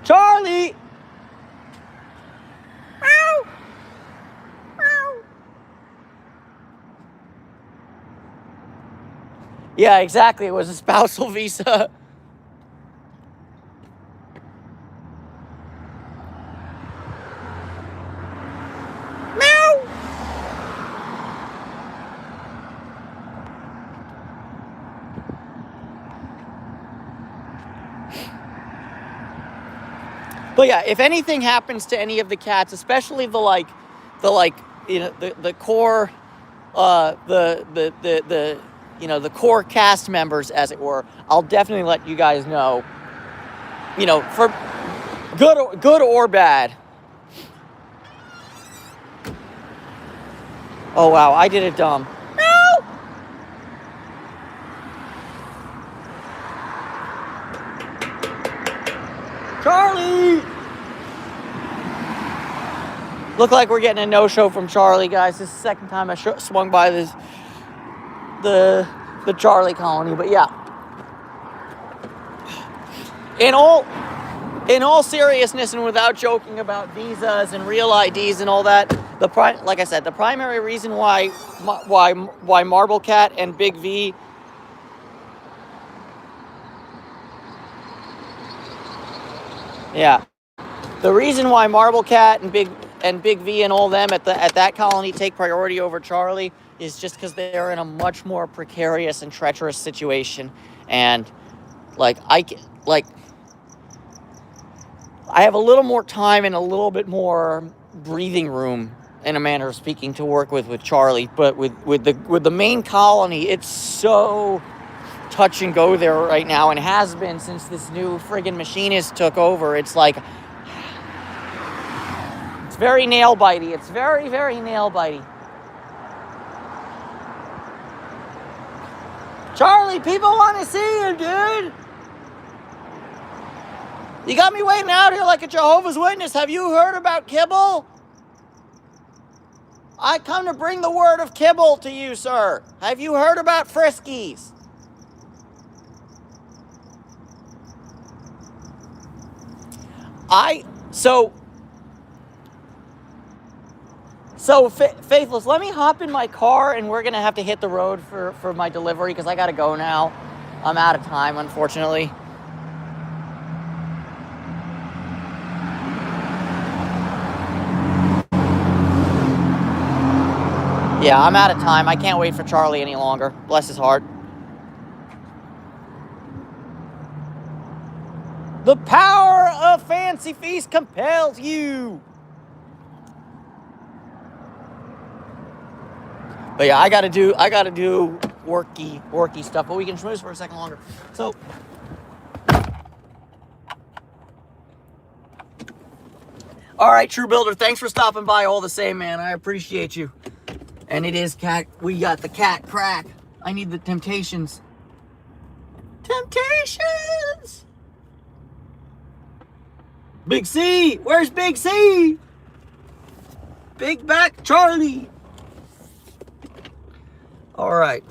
Charlie! Ow! Ow! Yeah, exactly. It was a spousal visa. But yeah, if anything happens to any of the cats, especially the core, the core cast members, as it were, I'll definitely let you guys know. For good or bad. Oh wow, I did it dumb. No! Charlie! Look like we're getting a no-show from Charlie, guys. This is the second time I swung by the Charlie colony, but yeah. In all seriousness, and without joking about visas and real IDs and all that, like I said, the primary reason why Marble Cat and Big V the reason why Marble Cat and Big V and all them at that colony take priority over Charlie is just because they're in a much more precarious and treacherous situation, and I have a little more time and a little bit more breathing room, in a manner of speaking, to work with Charlie. But with the main colony, it's so touch and go there right now, and has been since this new friggin' machinist took over. It's like, it's very nail bitey. It's very, very nail bitey. Charlie, people want to see you, dude. You got me waiting out here like a Jehovah's Witness. Have you heard about kibble? I come to bring the word of kibble to you, sir. Have you heard about Friskies? Faithless, let me hop in my car, and we're going to have to hit the road for my delivery, because I got to go now. I'm out of time, unfortunately. Yeah, I'm out of time. I can't wait for Charlie any longer. Bless his heart. The power of Fancy Feast compels you. But yeah, I gotta do worky stuff. But we can schmooze for a second longer. So, all right, True Builder, thanks for stopping by all the same, man. I appreciate you. And it is cat. We got the cat crack. I need the Temptations. Temptations! Big C! Where's Big C? Big Back Charlie! Alright.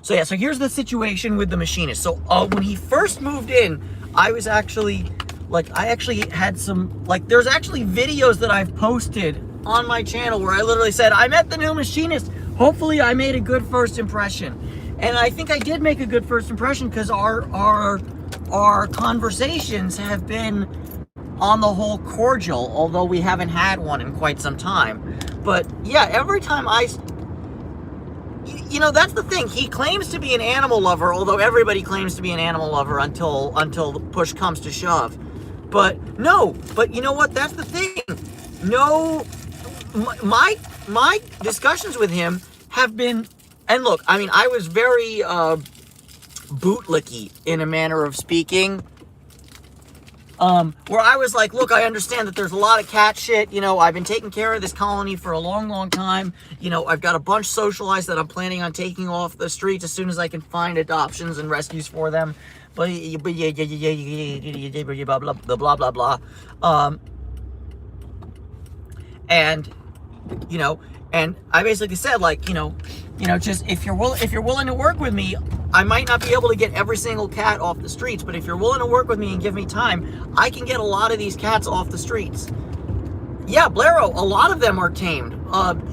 So here's the situation with the machinist. So when he first moved in, I was actually, I actually had some, there's actually videos that I've posted on my channel where I literally said, I met the new machinist. Hopefully I made a good first impression. And I think I did make a good first impression, because our conversations have been, on the whole, cordial, although we haven't had one in quite some time. But yeah, every time that's the thing. He claims to be an animal lover, although everybody claims to be an animal lover until the push comes to shove. But you know what? That's the thing. No, my discussions with him have been, and look, I mean, I was very bootlicky, in a manner of speaking. Where I was like, look, I understand that there's a lot of cat shit. I've been taking care of this colony for a long, long time. I've got a bunch socialized that I'm planning on taking off the streets as soon as I can find adoptions and rescues for them. But yeah, blah, blah, blah, blah. And I basically said, just if you're willing to work with me, I might not be able to get every single cat off the streets, but if you're willing to work with me and give me time, I can get a lot of these cats off the streets. Yeah, Blaireau, a lot of them are tamed.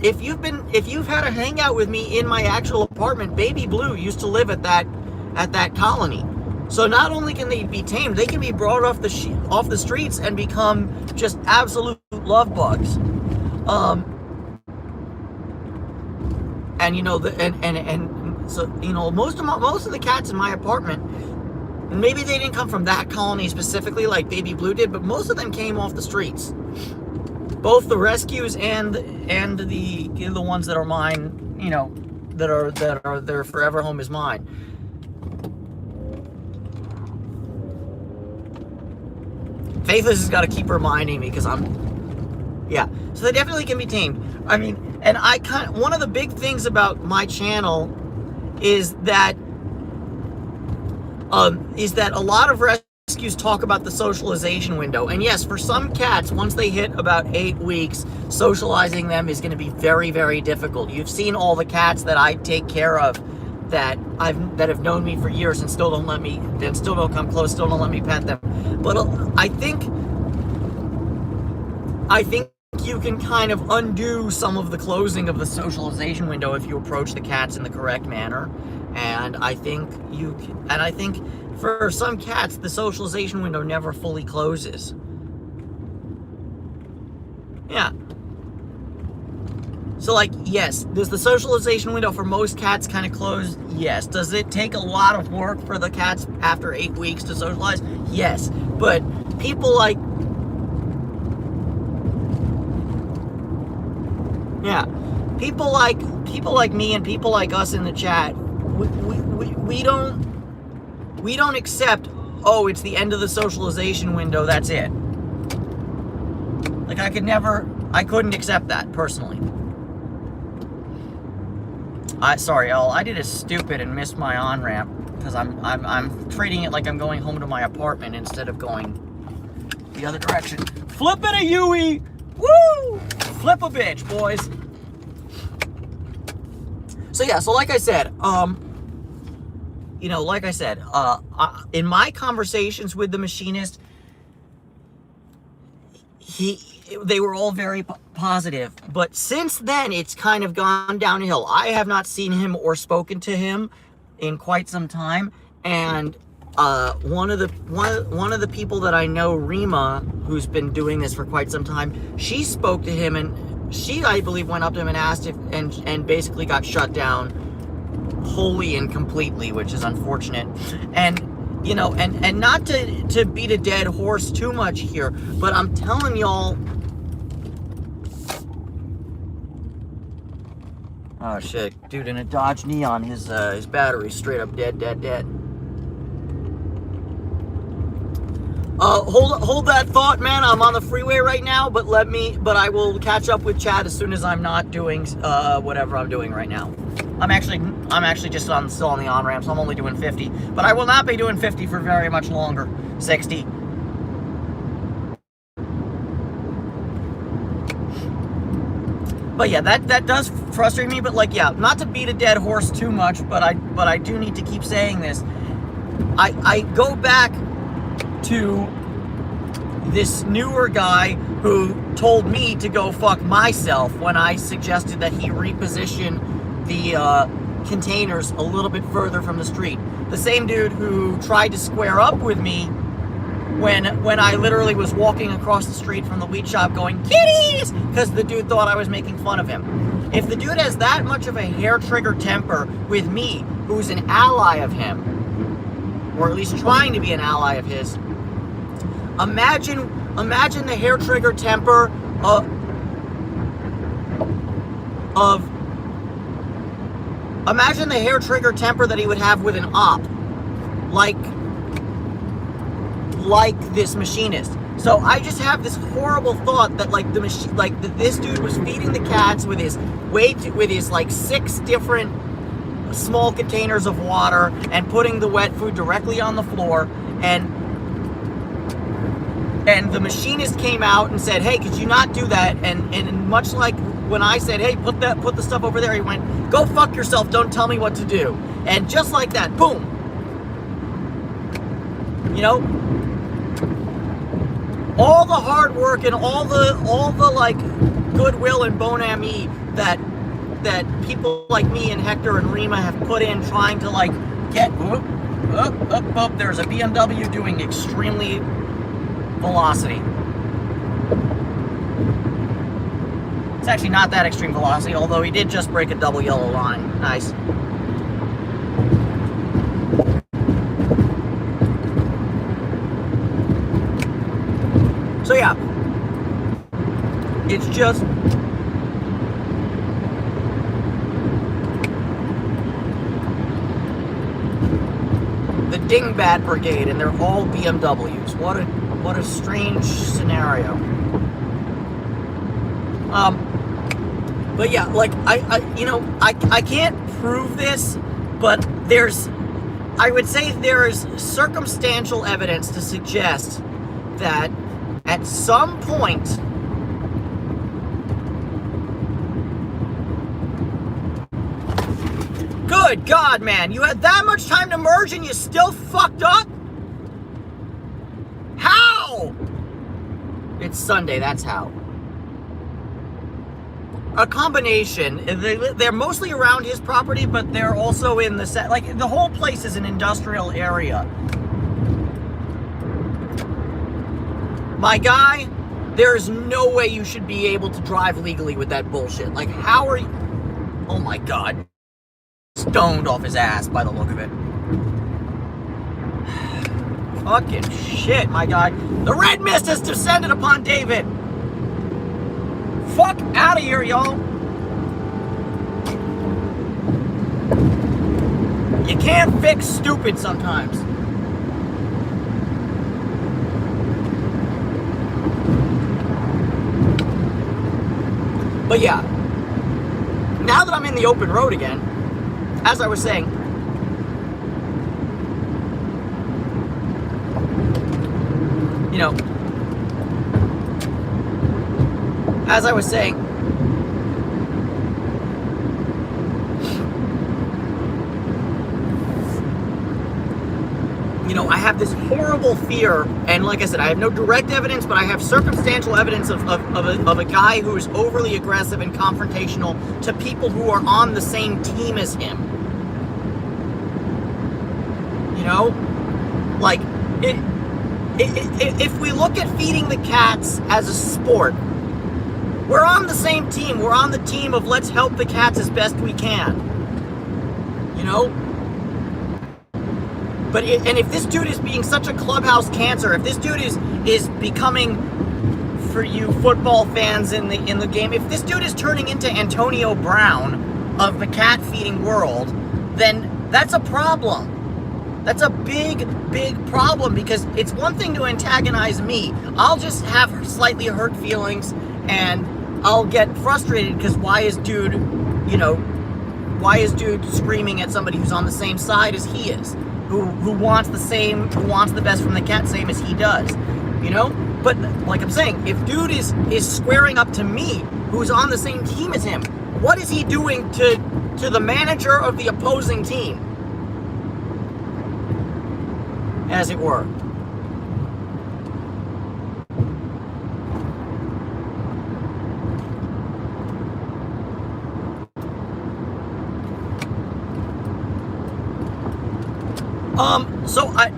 If you've had a hangout with me in my actual apartment, Baby Blue used to live at that colony. So not only can they be tamed, they can be brought off the streets and become just absolute love bugs. And so most of the cats in my apartment, maybe they didn't come from that colony specifically like Baby Blue did, but most of them came off the streets. Both the rescues and the ones that are mine, you know, that are their forever home is mine. Faithless has got to keep reminding me because yeah. So they definitely can be tamed. I mean, and one of the big things about my channel is that a lot of rescues talk about the socialization window. And yes, for some cats, once they hit about 8 weeks, socializing them is going to be very, very difficult. You've seen all the cats that I take care of that have known me for years and still don't come close, still don't let me pet them. But I think you can kind of undo some of the closing of the socialization window if you approach the cats in the correct manner. And I think for some cats, the socialization window never fully closes. Yeah. So, like, yes, does the socialization window for most cats kind of close? Yes. Does it take a lot of work for the cats after 8 weeks to socialize? Yes. But people like... Yeah. People like me and people like us in the chat, we don't accept, oh, it's the end of the socialization window, that's it. Like, I couldn't accept that, personally. Sorry, all I did is stupid and missed my on-ramp, because I'm treating it like I'm going home to my apartment instead of going the other direction. Flipping a Yui! Woo! Flip a bitch, boys. So yeah, so like I said, you know, like I said, in my conversations with the machinist, they were all very positive. But since then, it's kind of gone downhill. I have not seen him or spoken to him in quite some time. And one of the people that I know, Rima, who's been doing this for quite some time, she spoke to him, and she, I believe, went up to him and asked if, and basically got shut down wholly and completely, which is unfortunate. And you know, and not to beat a dead horse too much here, but I'm telling y'all. Oh shit, dude, in a Dodge Neon, his battery's straight up dead. Hold that thought, man. I'm on the freeway right now, but I will catch up with Chad as soon as I'm not doing whatever I'm doing right now. I'm actually just still on the on-ramp, so I'm only doing 50. But I will not be doing 50 for very much longer. 60. But yeah, that does frustrate me. But like, yeah, not to beat a dead horse too much, but I do need to keep saying this. I go back to this newer guy who told me to go fuck myself when I suggested that he reposition the containers a little bit further from the street. The same dude who tried to square up with me when I literally was walking across the street from the weed shop going, "Kitties!" because the dude thought I was making fun of him. If the dude has that much of a hair trigger temper with me, who's an ally of him, or at least trying to be an ally of his, imagine the hair trigger temper imagine the hair trigger temper that he would have with an op, like this machinist. So I just have this horrible thought that this dude was feeding the cats with his like 6 different small containers of water and putting the wet food directly on the floor, and the machinist came out and said, "Hey, could you not do that?" And much like when I said, "Hey, put the stuff over there," he went, "Go fuck yourself, don't tell me what to do." And just like that, boom. You know, all the hard work and all the like goodwill and bon ami that people like me and Hector and Rima have put in trying to like get up. There's a BMW doing extremely velocity. It's actually not that extreme velocity, although he did just break a double yellow line. Nice. So yeah, it's just the Dingbat Brigade, and they're all BMWs. What a strange scenario. But yeah, like I can't prove this, but I would say there is circumstantial evidence to suggest that at some point good God, man, you had that much time to merge and you still fucked up? How? It's Sunday, that's how. A combination. They're mostly around his property, but they're also in the set. Like, the whole place is an industrial area. My guy, there's no way you should be able to drive legally with that bullshit. Like, how are you? Oh my God. Stoned off his ass by the look of it. Fucking shit, my guy. The red mist has descended upon David. Fuck out of here, y'all. You can't fix stupid sometimes. But yeah, now that I'm in the open road again, as I was saying, you know, as I was saying, you know, I have this horrible fear, and like I said, I have no direct evidence, but I have circumstantial evidence of a guy who is overly aggressive and confrontational to people who are on the same team as him. You know? Like, if we look at feeding the cats as a sport, we're on the same team. We're on the team of let's help the cats as best we can. You know? But and if this dude is being such a clubhouse cancer, if this dude is becoming, for you football fans in the game, if this dude is turning into Antonio Brown of the cat feeding world, then that's a problem. That's a big, big problem, because it's one thing to antagonize me. I'll just have slightly hurt feelings and I'll get frustrated because why is dude screaming at somebody who's on the same side as he is? Who wants the best from the cat same as he does, you know? But like I'm saying, if dude is squaring up to me, who's on the same team as him, what is he doing to the manager of the opposing team? As it were.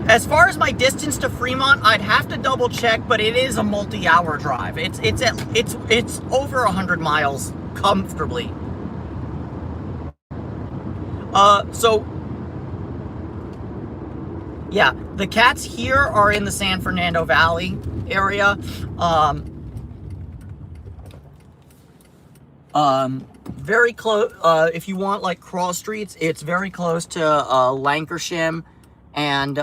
As far as my distance to Fremont, I'd have to double check, but it is a multi-hour drive. It's over 100 miles comfortably. Yeah, the cats here are in the San Fernando Valley area. Very close. If you want like cross streets, it's very close to Lancashire and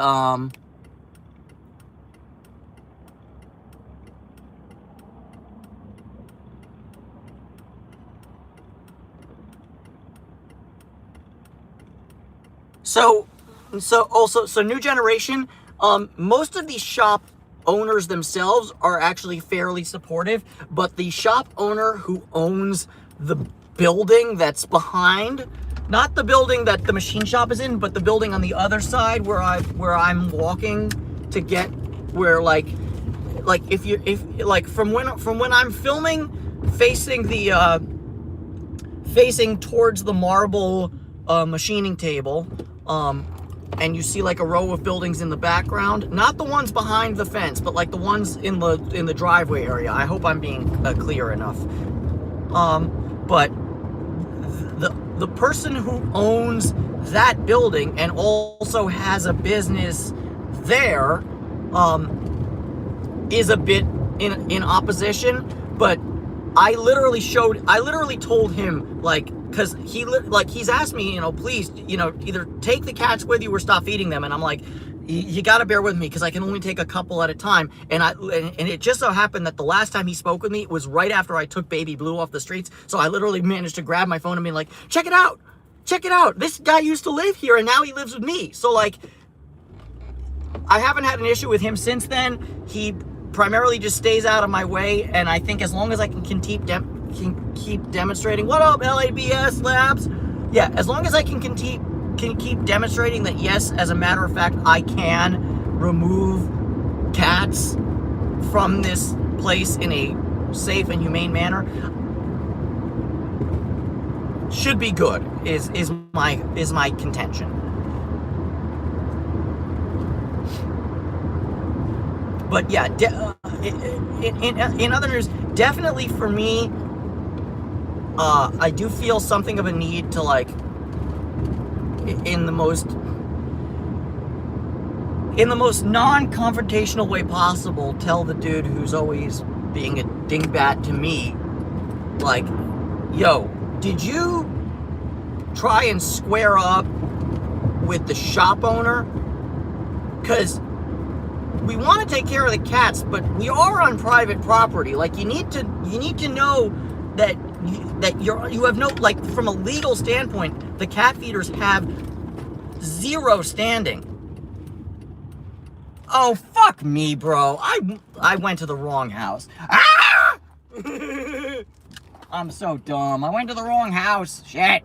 so New Generation, most of these shop owners themselves are actually fairly supportive, but the shop owner who owns the building that's behind, not the building that the machine shop is in, but the building on the other side where I'm walking to get where like if from when I'm filming facing towards the marble machining table, and you see like a row of buildings in the background, not the ones behind the fence, but like the ones in the driveway area. I hope I'm being clear enough. But the person who owns that building and also has a business there is a bit in opposition, but I literally told him, like, because he's asked me, please, either take the cats with you or stop feeding them. And I'm like, you got to bear with me because I can only take a couple at a time. And it just so happened that the last time he spoke with me was right after I took Baby Blue off the streets. So I literally managed to grab my phone and be like, check it out. This guy used to live here and now he lives with me. So, like, I haven't had an issue with him since then. He primarily just stays out of my way, and I think as long as I can keep demonstrating, what up, LABS Labs? Yeah, as long as I can keep demonstrating that, yes, as a matter of fact, I can remove cats from this place in a safe and humane manner, should be good, is my contention. But yeah, in other news, definitely for me, I do feel something of a need to, like, in the most non-confrontational way possible, tell the dude who's always being a dingbat to me, like, yo, did you try and square up with the shop owner? Because we want to take care of the cats, but we are on private property. Like, you need to know that you have no, like, from a legal standpoint, the cat feeders have zero standing. Oh, fuck me, bro. I went to the wrong house. Ah! I'm so dumb. I went to the wrong house. Shit.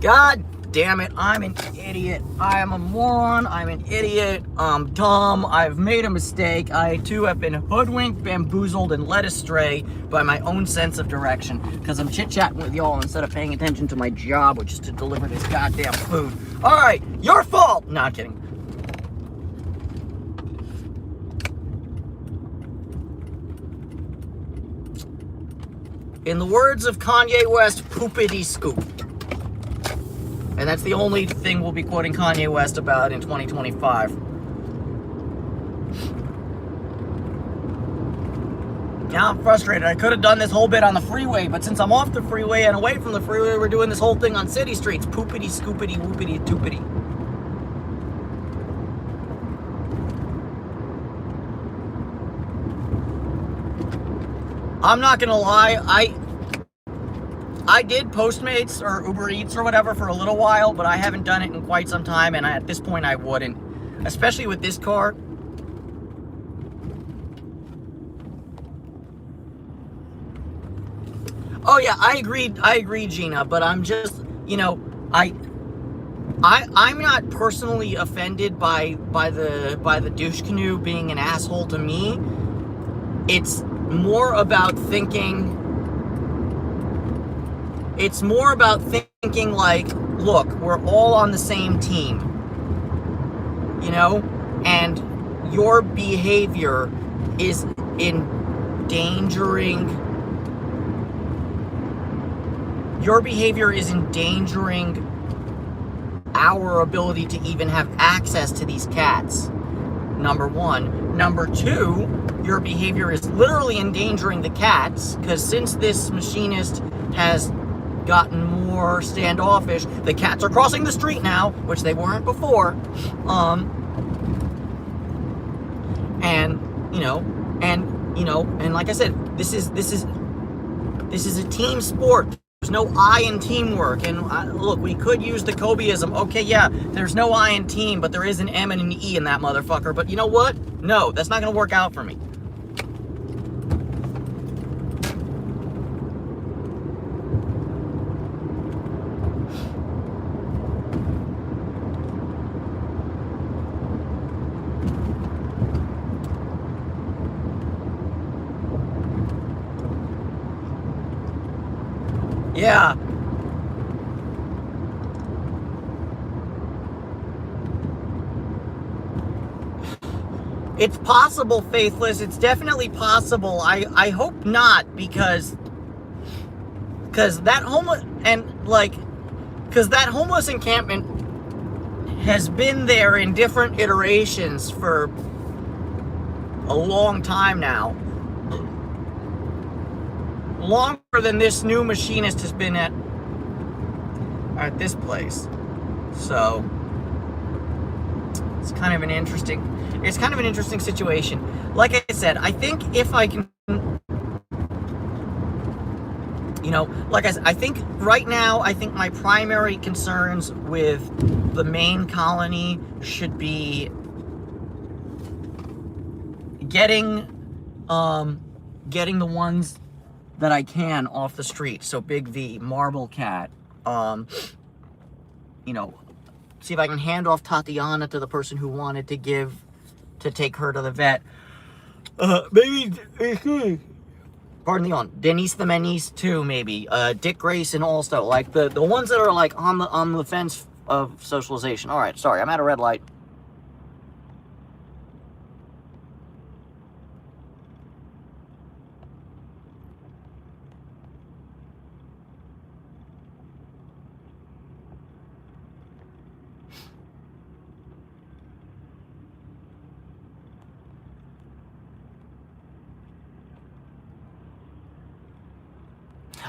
God damn it, I'm an idiot. I am a moron. I'm an idiot. I'm dumb. I've made a mistake. I too have been hoodwinked, bamboozled, and led astray by my own sense of direction because I'm chit-chatting with y'all instead of paying attention to my job, which is to deliver this goddamn food. All right, your fault. Not kidding. In the words of Kanye West, poopity scoop. And that's the only thing we'll be quoting Kanye West about in 2025. Now I'm frustrated. I could have done this whole bit on the freeway, but since I'm off the freeway and away from the freeway, we're doing this whole thing on city streets. Poopity, scoopity, whoopity, toopity. I'm not gonna lie, I did Postmates or Uber Eats or whatever for a little while, but I haven't done it in quite some time, and at this point I wouldn't. Especially with this car. Oh yeah, I agree, Gina, but I'm just, I'm not personally offended by the douche canoe being an asshole to me. It's more about thinking like, look, we're all on the same team, and your behavior is endangering our ability to even have access to these cats, number one. Number two, your behavior is literally endangering the cats, because since this machinist has gotten more standoffish, the cats are crossing the street now, which they weren't before. And like I said, this is a team sport. There's no I in teamwork. And look, we could use the Kobeism. Okay, yeah, there's no I in team, but there is an M and an E in that motherfucker. But you know what? No, that's not gonna work out for me. Yeah. It's possible, Faithless. It's definitely possible. I hope not, because that homeless encampment has been there in different iterations for a long time now. Longer than this new machinist has been at this place. So it's kind of an interesting situation. Like I said, I think if I can, like I said, I think right now, I think my primary concerns with the main colony should be getting the ones that I can off the street. So Big V, Marble Cat, see if I can hand off Tatiana to the person who wanted to take her to the vet. Maybe, pardon the on, Denise the Menace too, maybe. Dick Grayson also, like the ones that are like on the fence of socialization. All right, sorry, I'm at a red light.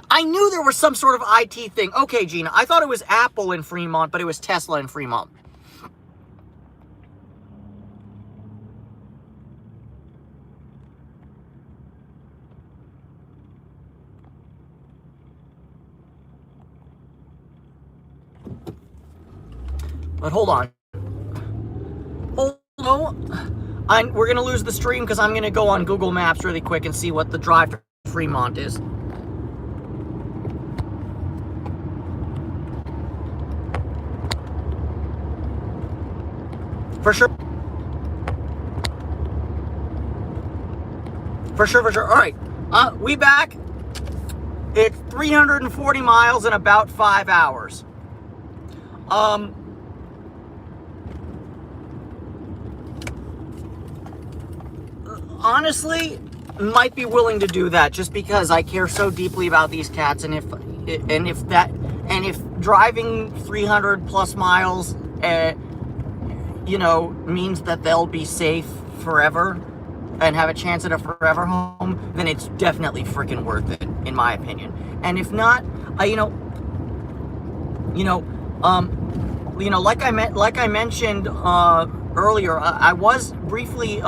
I knew there was some sort of IT thing. Okay, Gina, I thought it was Apple in Fremont, but it was Tesla in Fremont. But hold on. We're going to lose the stream because I'm going to go on Google Maps really quick and see what the drive to Fremont is. For sure. All right. We back. It's 340 miles in about 5 hours. Honestly, might be willing to do that just because I care so deeply about these cats, and if driving 300 plus miles, means that they'll be safe forever and have a chance at a forever home, then it's definitely freaking worth it, in my opinion. And if not, like I mentioned earlier, I was briefly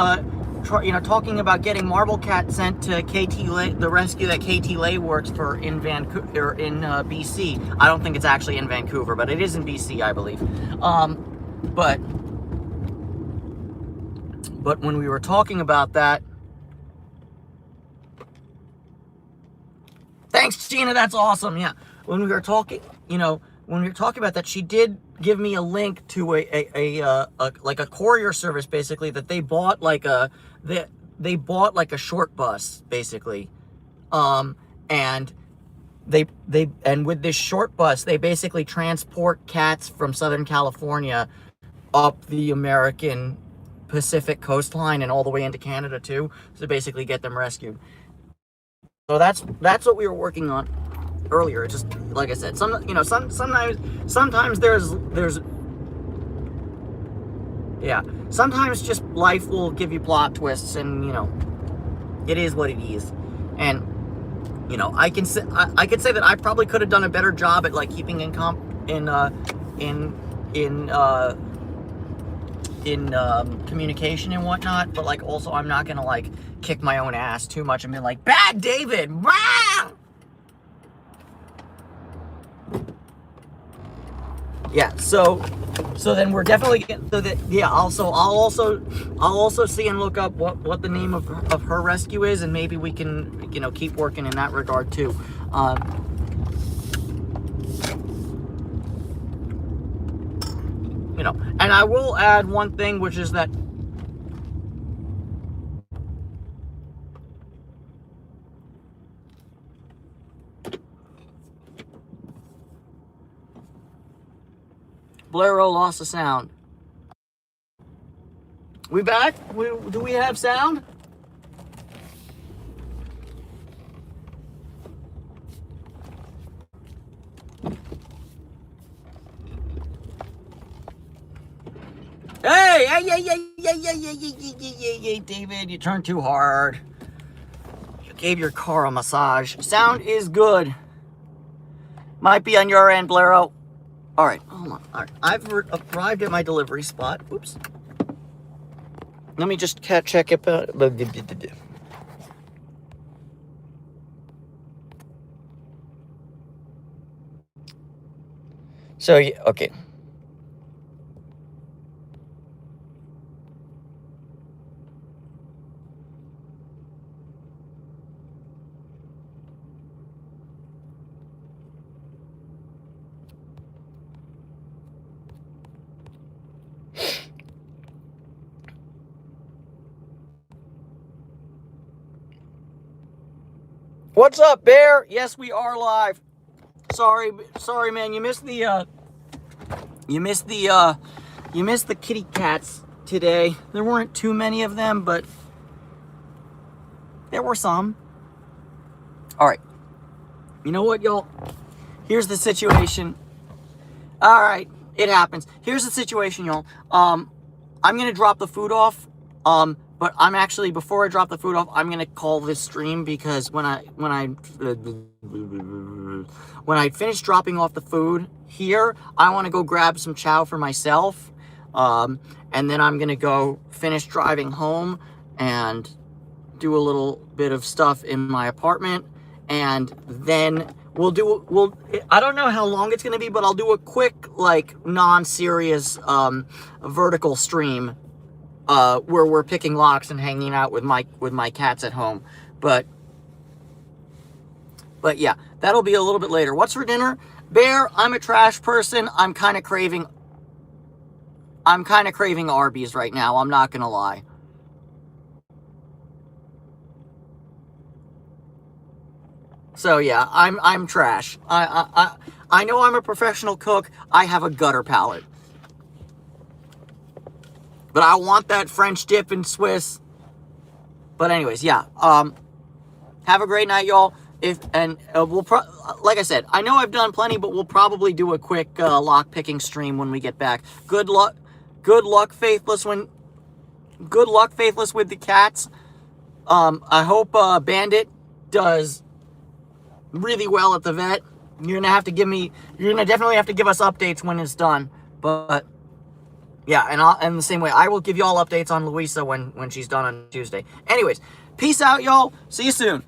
talking about getting Marble Cat sent to the rescue that KT Lay works for in Vancouver, in BC. I don't think it's actually in Vancouver, but it is in BC, I believe. But when we were talking about that, thanks, Gina, that's awesome. Yeah, when we were talking about that, she did give me a link to a courier service, basically, that they bought like a short bus, basically, and with this short bus, they basically transport cats from Southern California up the American Pacific coastline and all the way into Canada too, to basically get them rescued. So that's what we were working on earlier. It's just like I said, sometimes sometimes just life will give you plot twists, and it is what it is. And I could say that I probably could have done a better job at like keeping in communication and whatnot, but like also I'm not gonna like kick my own ass too much and be like, bad David. Rah! Yeah, so then we're definitely getting so that, yeah, I'll also see and look up what the name of her rescue is, and maybe we can keep working in that regard too. And I will add one thing, which is that Blaireau lost the sound. We back? Do we have sound? yeah, David, you turned too hard. You gave your car a massage. Sound is good. Might be on your end, Blairo. All right, hold on. All right. I've arrived at my delivery spot. Oops. Let me just check it. So, okay. What's up, Bear? Yes, we are live. Sorry, man. You missed the kitty cats today. There weren't too many of them, but there were some. All right. You know what, y'all? Here's the situation. All right, it happens. Here's the situation, y'all. I'm gonna drop the food off. But I'm actually, before I drop the food off, I'm gonna call this stream, because when I finish dropping off the food here, I want to go grab some chow for myself, and then I'm gonna go finish driving home and do a little bit of stuff in my apartment, and then I don't know how long it's gonna be, but I'll do a quick, like, non-serious vertical stream where we're picking locks and hanging out with my cats at home. But yeah, that'll be a little bit later. What's for dinner? Bear, I'm a trash person. I'm kind of craving Arby's right now. I'm not gonna lie. So yeah, I'm trash. I know I'm a professional cook. I have a gutter palate. But I want that French dip and Swiss. But anyways, yeah. Have a great night, y'all. Like I said, I know I've done plenty, but we'll probably do a quick lock picking stream when we get back. Good luck, Faithless. Good luck, Faithless, with the cats. I hope Bandit does really well at the vet. You're gonna definitely have to give us updates when it's done. But yeah, and the same way, I will give you all updates on Louisa when she's done on Tuesday. Anyways, peace out, y'all. See you soon.